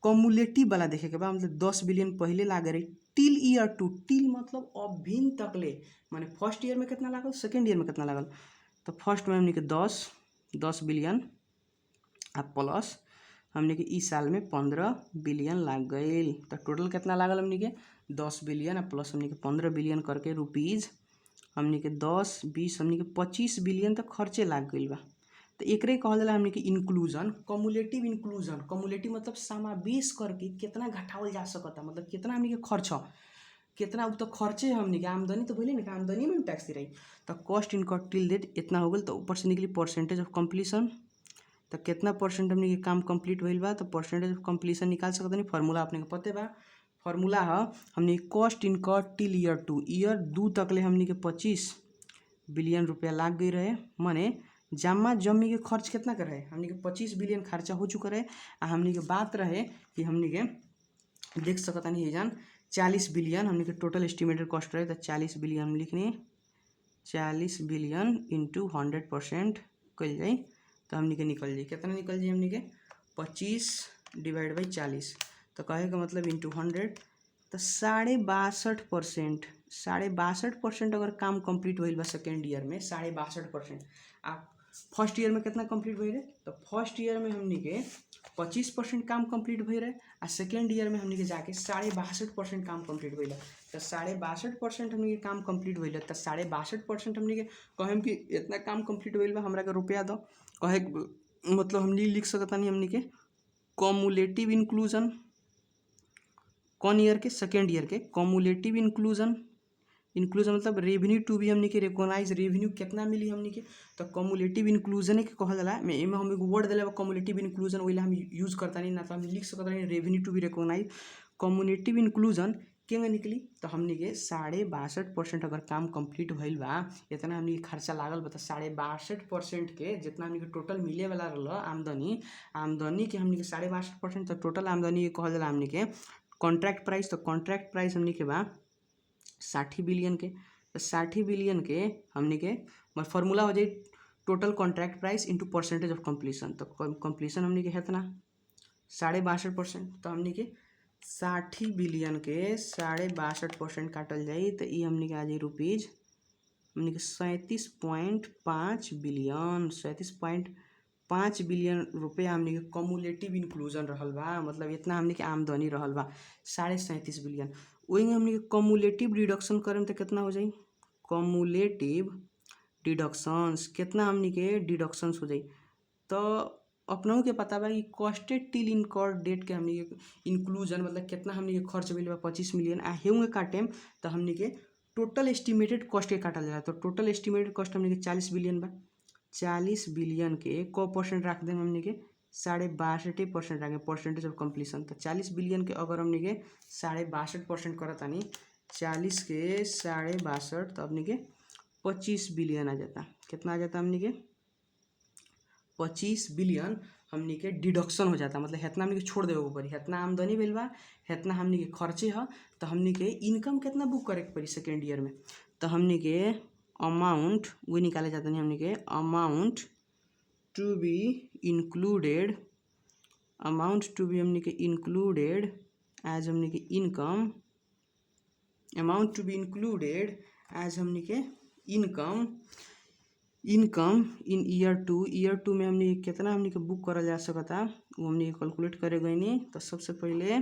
Speaker 1: कम्युलेटिव वाला देखे के बा, मतलब 10 बिलियन पहले लागे रही टिल ईयर 2। टिल मतलब अभिन तक ले, माने फर्स्ट ईयर में कितना लागल, सेकेंड ईयर में कितना लागल। तो फर्स्ट में हमनी के 10 बिलियन आ प्लस हमनी के इस साल में 15 बिलियन लाग गई। तो टोटल कितना लागल हमनी के 10 बिलियन आ प्लस हमनी के 15 बिलियन करके रुपीज़ हमनी के 10 20 हमनी के 25 बिलियन तक खर्चे लाग गइल बा। तो एकरे कहल जाला हमनी के इंक्लूजन, कम्युलेटिव इंक्लूजन। कम्युलेटिव मतलब समावेश करके कितना घटावल जा सकता, मतलब कितना हमनी के खर्च कितना, उ तो खर्चे हमनी के आमदनी तो भइले ना, आमदनी में टैक्स दिराई। तो कॉस्ट इनकम टिल डेट इतना हो गल। तो ऊपर से निकली परसेंटेज ऑफ कंप्लीशन, तो कितना परसेंट हमनी के काम कंप्लीट भइल बा। तो परसेंटेज ऑफ कंप्लीशन निकाल सकत नहीं, फार्मूला अपने के पते बा। फार्मूला है हमनी cost income till year 2, year 2 तक ले हमनी के 25 बिलियन रुपया लाग गई रहे। माने जम्मा जम्मी के खर्च कितना कर रहे, हमनी के 25 बिलियन खर्चा हो चुका रहे। हमनी के बात रहे कि हमनी के देख सकता नहीं जान 40 बिलियन हमनी के टोटल एस्टिमेटेड कॉस्ट रहे। तो 40 बिलियन हम लिखनी, 40 बिलियन इंटू 100% कल जाए तो हमनी के निकल जाए कितना, निकल जाए हमनी के 25 डिवाइड बाई 40। तो कहे का मतलब इंटू 100। तो 62.5%, 62.5% अगर काम कंप्लीट होइल बा सेकेंड ईयर में, 62.5%। आप फर्स्ट ईयर में कितना कंप्लीट भई रहे, तो फर्स्ट ईयर में हमनी के 25% काम कंप्लीट भई रहे, आ सेकेंड ईयर में हमनी के जाके 62.5% काम कंप्लीट भइल। तो 62.5% हमनी के काम कंप्लीट भइल। तो 62.5% हमनी के कहेम कि इतना काम कंप्लीट भइल बा, हमरा के रुपया दो। कहे मतलब हमनी लिख सकता नहीं हमनी के कम्युलेटिव इंक्लूजन, कौन ईयर के, सेकेंड ईयर के। कम्युलेटिव इंक्लूजन, इंक्लूजन मतलब रेवेन्यू टू भी हमनी के रिकॉग्नाइज, रेवेन्यू कितना मिली हमनी के। तो कम्युलेटिव इंक्लूजन के कहल जाला। मैं एमे हम एगो वर्ड देले बा कम्युलेटिव इंक्लूजन, ओइला हम यूज करता नहीं, ना तो हम लिख सकता नहीं रेवेन्यू टू भी रिकॉग्नाइज। कम्युलेटिव इंक्लूजन केंगे निकली, तो हमनी के 62.5% अगर काम कंप्लीट भइल बा, इतना हमनी के खर्चा लागल बा। तो 62.5% के जितना हमनी के टोटल मिले वाला रहल आमदनी, आमदनी के हमनी के 62.5%। तो टोटल आमदनी के कहल जाला हमनी के कॉन्ट्रैक्ट प्राइस। तो कॉन्ट्रैक्ट प्राइस हमनी के बा 60 बिलियन के। तो 60 बिलियन के हमनी के फार्मूला हो जाए total contract price into percentage of completion. तो कंप्लीशन हमनी के कितना 62.5%। तो हमनी के 60 बिलियन के 62.5% काटल जाई, तो ये हमनी के आ जाए रुपीज हमनी के 37.5 बिलियन, 37.5 बिलियन रुपया हमनी के कम्युलेटिव इंक्लूजन रहल बा। मतलब इतना हमनी के आमदनी रहल बा 37.5 बिलियन। वही हमनी के कम्युलेटिव डिडक्शन करें तो कितना हो जाई, कम्युलेटिव डिडक्शंस कितना हमनी के डिडक्शंस हो जाई। तो अपनों के पता बा कि कॉस्टेड टिल इनकर्ड डेट के हमनी के इंक्लूजन मतलब कितना हमनी के खर्च भइल बा 25 मिलियन। आ हेउ के काटेम तो हमनी के टोटल एस्टिमेटेड कॉस्ट के काटल जाला। तो टोटल एस्टिमेटेड कॉस्ट हमनी के 40 बिलियन बा। 40 बिलियन के को परसेंट रख देम हमनी के 62.5% रखे परसेंटेज ऑफ कंप्लीशन। तो 40 बिलियन के अगर हमनी के 62.5% करतानी, 40 के 62.5 तो हमनी के 25 बिलियन आ जाता। कितना आ जाता हमनी के 25 बिलियन हमनी के डिडक्शन हो जाता। मतलब इतना हमनी के छोड़ देवे के पड़ी, इतना आमदनी भइल बा, इतना हमनी के खर्चे ह। तो हमनी के इनकम कितना बुक करे के पड़ी सेकेंड ईयर में। तो हमनी के अमाउंट वो निकाले जाता नहीं, हमनी के amount to be included, amount to be हमनी के इंक्लूडेड एज हमनी के income, amount to be included as हमनी के income, income in year 2। Year 2 में हमनी कितना हमनी के बुक करल जा सकता वो हमनी के कैलकुलेट करे गई नहीं। तो सबसे पहले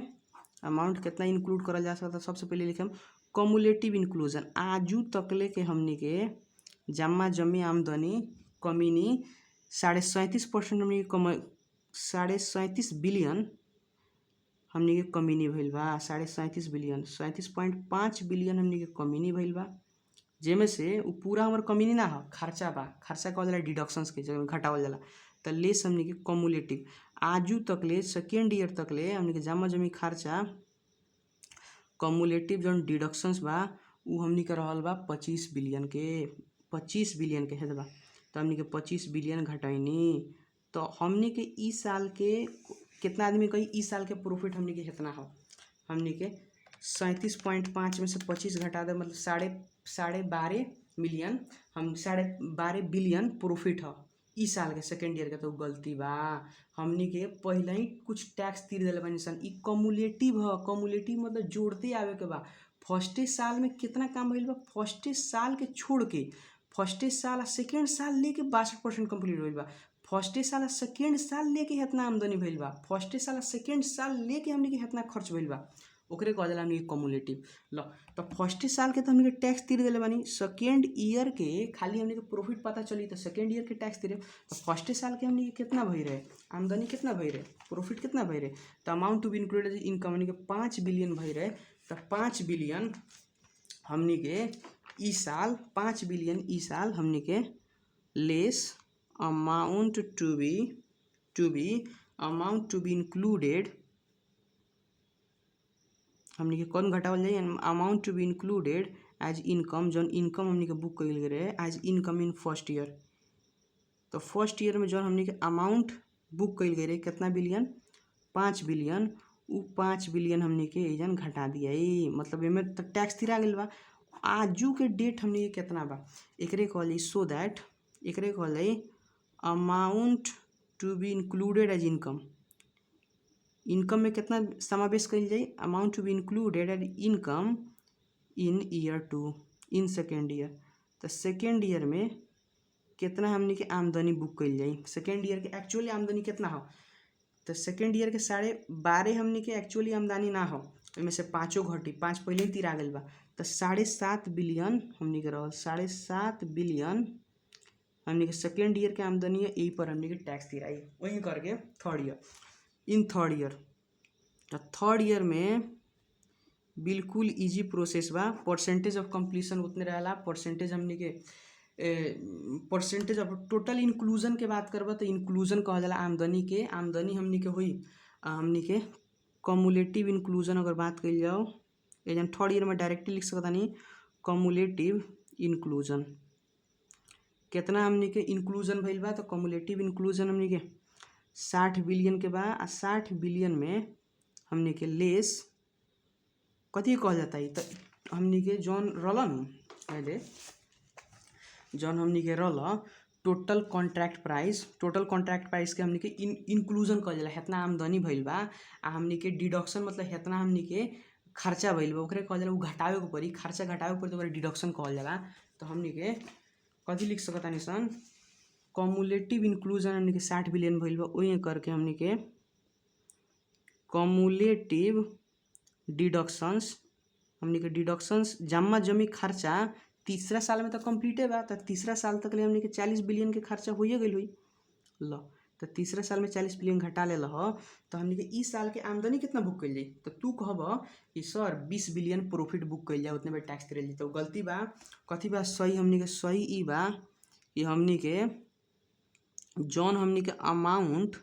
Speaker 1: अमाउंट कितना इंक्लूड करल जा सकता, सबसे पहले लिखम कम्युलेटिव इंक्लूजन। आजू तकले के हमनी के जम्मा जमी आमदनी कमीनी 37.5% हमनी के 37.5 बिलियन हमनी के कमीनी भइल बा। 37.5 बिलियन, 37.5 बिलियन हमनी के कमीनी भइल बा। जेमे से उ पूरा हमर कमीनी ना ह, खर्चा बा। खर्चा कहल जाला डिडक्शंस के, जो घटावल जाला। तो लेस हमनी के कम्युलेटिव आजू तकले सेकेंड ईयर तकले हमनी के जमा जमी खर्चा कम्युलेटिव जो डिडक्शंस बा उ हमनी के रहल बा 25 बिलियन के, 25 बिलियन के हेद बा। तो हमनी के 25 बिलियन घटाइनी। तो हमनी के ई साल के कितना आदमी कही ई साल के प्रॉफिट हमनी के कितना हो, हमनी के 37.5 में से 25 घटा दे मतलब 12.5 मिलियन, हम 12.5 बिलियन प्रॉफिट हो ई साल के सेकेंड ईयर के। तो गलती बा, हमनी के पहले ही कुछ टैक्स तीर दिले बानी सन। ई कम्युलेटिव ह, कम्युलेटिव मतलब जोड़ते आवे के बा। फर्स्टे साल में कितना काम भइल बा, फर्स्टे साल के छोड़ के फर्स्टे साल आ सेकेंड साल लेके 62% कंप्लीट भइल बा। फर्स्टे साल आ सेकेंड साल लेके इतना आमदनी भइल बा, फर्स्टे साल आ सेकेंड साल लेके हमनी के इतना खर्च भइल बा। ओकरे कहल जाला हमनी के कम्युलेटिव। ल तो फर्स्ट साल के तो हमनी के टैक्स तीर देले बानी, सेकेंड ईयर के खाली हमनी के प्रॉफिट पता चली तो सेकेंड ईयर के टैक्स तीरे। तो फर्स्ट साल के हमनी के कितना भई रहे, आमदनी कितना भई रहे, प्रॉफिट कितना भई रहे, तो amount to be included as income हमनी के 5 बिलियन भई रहे। तो 5 बिलियन हमनी के ई साल 5 बिलियन ई साल हमनी के less amount to be amount to be included हमनी के कौन घटावल जाए, amount to be included as income, जौन इनकम हमनी के बुक कइल गए रहे as income in first year. तो फर्स्ट ईयर में जौन हमनी के अमाउंट बुक कइल गए रहे कितना बिलियन, 5 बिलियन, उ 5 बिलियन हमनी के एजन घटा दिया। मतलब एमे तो टैक्स तिरा गइल बा। आजू के डेट हमनी के कितना बा एकरे कहल जाई, सो दैट एकरे कहल जाई amount to be included as income. Income में कितना समावेश कइल जाई, amount to be included as income in year 2 in second year. तो सेकेंड ईयर में कितना हमनी के आमदनी बुक कइल जाई, सेकेंड ईयर के एक्चुअली आमदनी कितना हो, तो सेकेंड ईयर के 12.5 हमनी के एक्चुअली आमदनी ना हो, इनमें से 5 घटी, 5 पहले ही तिरा गइल बा। तो 7.5 बिलियन हमनी के रहल, 7.5 बिलियन हमनी के सेकेंड ईयर के आमदनी है, यही पर हमनी के टैक्स तिराई। वहीं करके थर्ड ईयर, इन थर्ड ईयर, तो थर्ड ईयर में बिल्कुल इजी प्रोसेस बा। परसेंटेज ऑफ कंप्लीशन उतने रहेला, परसेंटेज हमनी के परसेंटेज ऑफ टोटल इंक्लूजन के बात करबा तो इंक्लूजन कहल जाला आमदनी के। आमदनी हमनी के हुई हमनी के कम्युलेटिव इंक्लूजन अगर बात कइल जाओ, एजन थर्ड ईयर में डायरेक्टली लिख सकता नहीं कम्युलेटिव इंक्लूजन कितना हमनी के इंक्लूजन भइल बा। तो कम्युलेटिव इंक्लूजन हमनी के 60 बिलियन के बा, आ 60 बिलियन में हमनी के लेस कथी कहल जाता है, तो हमनी के जौन रलन पहले जौन हमनी के रल total contract price, total contract price के हमनी के इंक्लूजन कहल जाला। हेतना आमदनी भइल बा आ हमनी के डिडक्शन मतलब हेतना हमनी के खर्चा भइल बा ओकरे कहल जाला, उ घटावे के पड़ी, खर्चा घटावे के पड़ी तो ओकरा डिडक्शन कहल जाला। तो हमनी के कथी लिख सकतानी सन, कम्युलेटिव इंक्लूजन हमनी के 60 बिलियन भइल बा, ओही करके हमनी के कम्युलेटिव डिडक्शंस हमनी के डिडक्शंस जम्मा जमी खर्चा तीसरा साल में तो कंप्लीटे बा। तो तीसरा साल तक ले हमनी के 40 बिलियन के खर्चा होइए गइल हुई। ल तो तीसरा साल में 40 बिलियन घटा ले लह, तो हमनी के ई साल के आमदनी कितना बुक कइल जाई, तो तू कहब कि सर 20 बिलियन प्रॉफिट बुक कइल जाए, उतने में टैक्स तिरल जाई। तो गलती बा, कथी बा सही, हमनी के सही ई बा कि हमनी के जौन हमनी के अमाउंट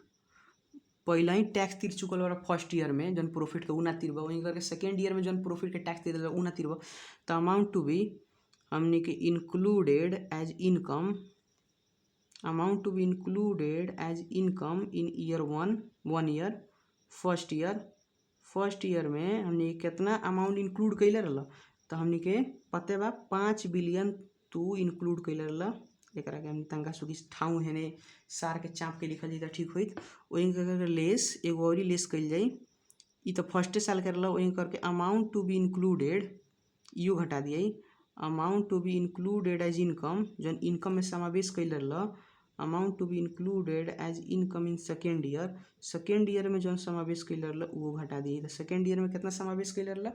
Speaker 1: पहला ही टैक्स तीर चुकल बा फर्स्ट ईयर में जौन प्रॉफिट के उ ना तिरबा, वहीं करके सेकेंड ईयर में जौन प्रॉफिट के टैक्स तिरल उ ना तिरबा। तो अमाउंट टू बी हमनी के included as income, amount to be included as income in year 1 year first year में हमनी कितना अमाउंट इंक्लूड कइले रहल, तो हमनी के पते बा 5 बिलियन तू इंक्लूड कइले रहल। एकरा के हम तंगा सुखी ठाऊ हेने सार के चाप के लिखल जाई त ठीक होइत। वहीं करके लेस एगो और लेस कइल जाई, ई तो फर्स्ट साल के रहल, वहीं करके अमाउंट टू बी इंक्लूडेड इहो घटा दिए, amount to be included as income जौन इनकम में समावेश कइले रहल, amount to be included as income in second year में जौन समावेश कइले रहल वो घटा दिए। तो सेकेंड ईयर में कितना समावेश कइले रहल,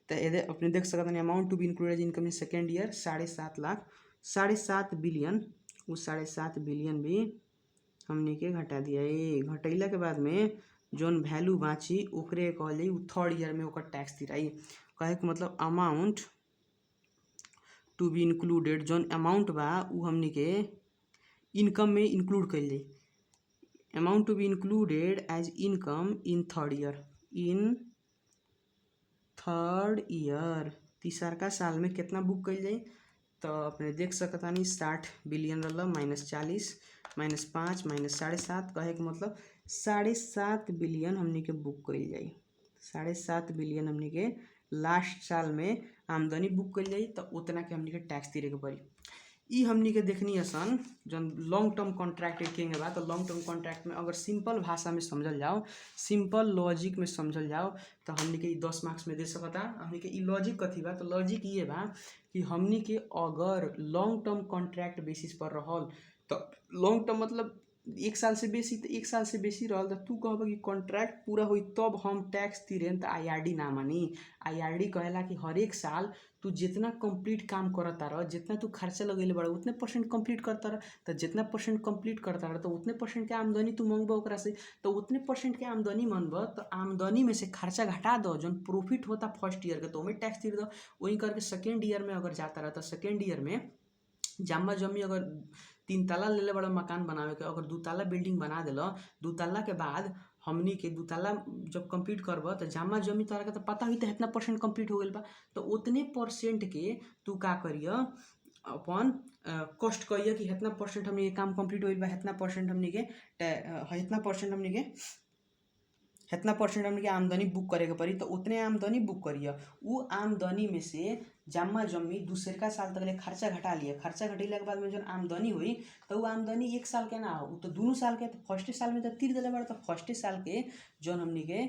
Speaker 1: तो एदे अपने देख सकत नहीं amount to be included as income in second year 7.5 lakh, 7.5 billion, वो 7.5 बिलियन भी हमनी के घटा दिया। घटैला के बाद में जौन वैल्यू बाची ओकरे कहल जाई थर्ड ईयर में ओकर टैक्स तिराई। कहे के मतलब अमाउंट टू बी इंक्लूडेड जौन अमाउंट बा उ हमनी के इनकम में इंक्लूड कइल जाई, amount to be included as income in third year तीसरका साल में कितना बुक कइल जाई, तो अपने देख सकतानी 60 बिलियन रहल -40 -5 -7.5 कहे के मतलब 7.5 बिलियन हमनी के बुक कइल जाई। 7.5 बिलियन हमनी के लास्ट साल में आमदनी बुक कइल जाई, तो उतना के हमनी के टैक्स तिरे के पड़ी। ई हमनी के देखनी असन जौन लॉन्ग टर्म कॉन्ट्रैक्ट के बा। तो लॉन्ग टर्म कॉन्ट्रैक्ट में अगर सिंपल भाषा में समझल जाओ, सिंपल लॉजिक में समझल जाओ, तो हमनी के 10 मार्क्स में दे सकता। हमनी के ई लॉजिक कथी बा, तो लॉजिक ये बा कि हमनी के अगर लॉन्ग टर्म कॉन्ट्रैक्ट बेसिस पर रहल, तो लॉन्ग टर्म मतलब 1 साल से बेसी तो 1 साल से बेसी रहल तो तू कहब कि कॉन्ट्रैक्ट पूरा हुई तब हम टैक्स तीरें तो IRD ना मानी। IRD कहेला कि हर एक साल तू जितना कंप्लीट काम करता रह, जितना तू खर्चा लगेले बड़ा उतने परसेंट कंप्लीट करता रह, तो जितना परसेंट कंप्लीट करता रह तो उतने परसेंट के आमदनी तू मांगबा ओकरा से, तो उतने परसेंट के आमदनी मांगबा तो आमदनी में से खर्चा घटा दो, जो प्रॉफिट होता फर्स्ट ईयर के तो में टैक्स तीर दो। वही करके सेकेंड ईयर में अगर जाता रहा तो सेकेंड ईयर में जम्मा जमी अगर 3 ताला लेले बड़ा मकान बनावे के, अगर 2 ताला बिल्डिंग बना दिल, 2 ताला के बाद हमनी के 2 ताला जब कंप्लीट करब तो जम्मा जमी तोरा के तो पता हुई तो इतना परसेंट कंप्लीट हो गई बा, तो उतने परसेंट के तू का करिए अपन कॉस्ट करिए कि इतना परसेंट हमनी के काम कंप्लीट होइल बा, इतना परसेंट हमनी के इतना परसेंट हमनी के आमदनी बुक करे के पड़ी, तो उतने आमदनी बुक करिए। उ आमदनी में से जम्मा जमी दूसरका साल तक ले खर्चा घटा लिए, खर्चा घटेला के बाद में जब आमदनी हुई तो वो आमदनी 1 साल के ना हो, तो दोनों साल के, तो फर्स्ट साल में तो तीर दिले बड़ा, तो फर्स्ट साल के जौन हमनी के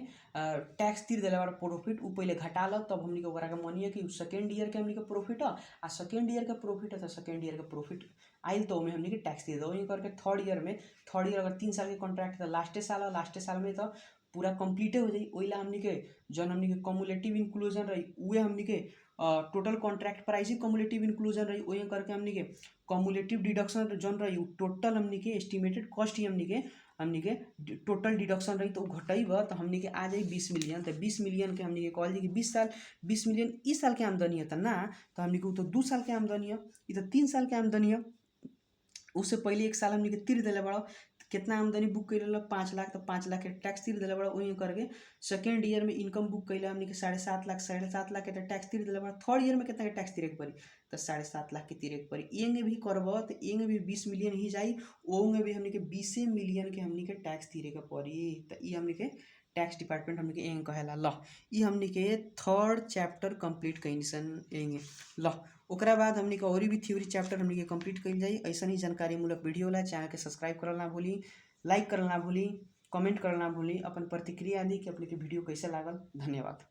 Speaker 1: टैक्स तीर दिले बड़ा प्रॉफिट उ पहले घटा लो, तब हमनी के ओकरा के मानिए कि सेकेंड ईयर के हमनी के प्रॉफिट है, आ सेकेंड ईयर के प्रॉफिट है तो सेकेंड ईयर के प्रॉफिट आइल तो में हमनी के टैक्स दे दो। वही करके थर्ड ईयर अगर 3 साल के कॉन्ट्रैक्ट तो लास्टे साल है, लास्टे साल में तो पूरा कंप्लीटे हो जाई। ओइला हमनी के जौन हमनी के कम्युलेटिव इंक्लूजन रही उहे हमनी के टोटल कॉन्ट्रैक्ट प्राइस ही कम्युलेटिव इंक्लूजन रही, वही करके हमनी के कम्युलेटिव डिडक्शन जौन रही टोटल हमनी के एस्टिमेटेड कॉस्ट ही हमनी के टोटल डिडक्शन रही, तो घटैब तो हमनी के आ जाई 20 मिलियन। तो 20 मिलियन के हमनी के कहल जाई कि 20 मिलियन इस साल के आमदनी है, तो ना तो हमनी के तो 2 साल के आमदनी है, ये तो 3 साल के आमदनी है। उससे पहले 1 साल हमनी के तीर दिले बड़ा, कितना आमदनी बुक कैल 5 लाख, तो 5 लाख के टैक्स तीर दिले बड़ा। वही करके सेकेंड ईयर में इनकम बुक कैल हमनी के 7.5 लाख, 7.5 लाख के तो टैक्स तीर दिले बड़ा। थर्ड ईयर में कितना के टैक्स तीरे के पड़ी, तो 7.5 लाख के तीरे के पड़ी। एंगे भी करब तो एंगे भी 20 मिलियन ही जाई, ओंगे भी हमनी के 20 मिलियन के हमनी के टैक्स तीरे के पड़ी। तो ये हमनी के टैक्स डिपार्टमेंट हमनी के एंग कहेला। ल ये हमनी के थर्ड चैप्टर कंप्लीट कइनी सन एंगे। ल ओकरा बाद हमनी के और भी थ्योरी चैप्टर हमनी के कंप्लीट कइल जाई। ऐसा ही जानकारी मूलक वीडियो ला चैनल के सब्सक्राइब करल ना भूली, लाइक करल ना भूली, कमेंट करल ना भूली, अपन प्रतिक्रिया दी कि अपने के वीडियो कैसे लागल। धन्यवाद।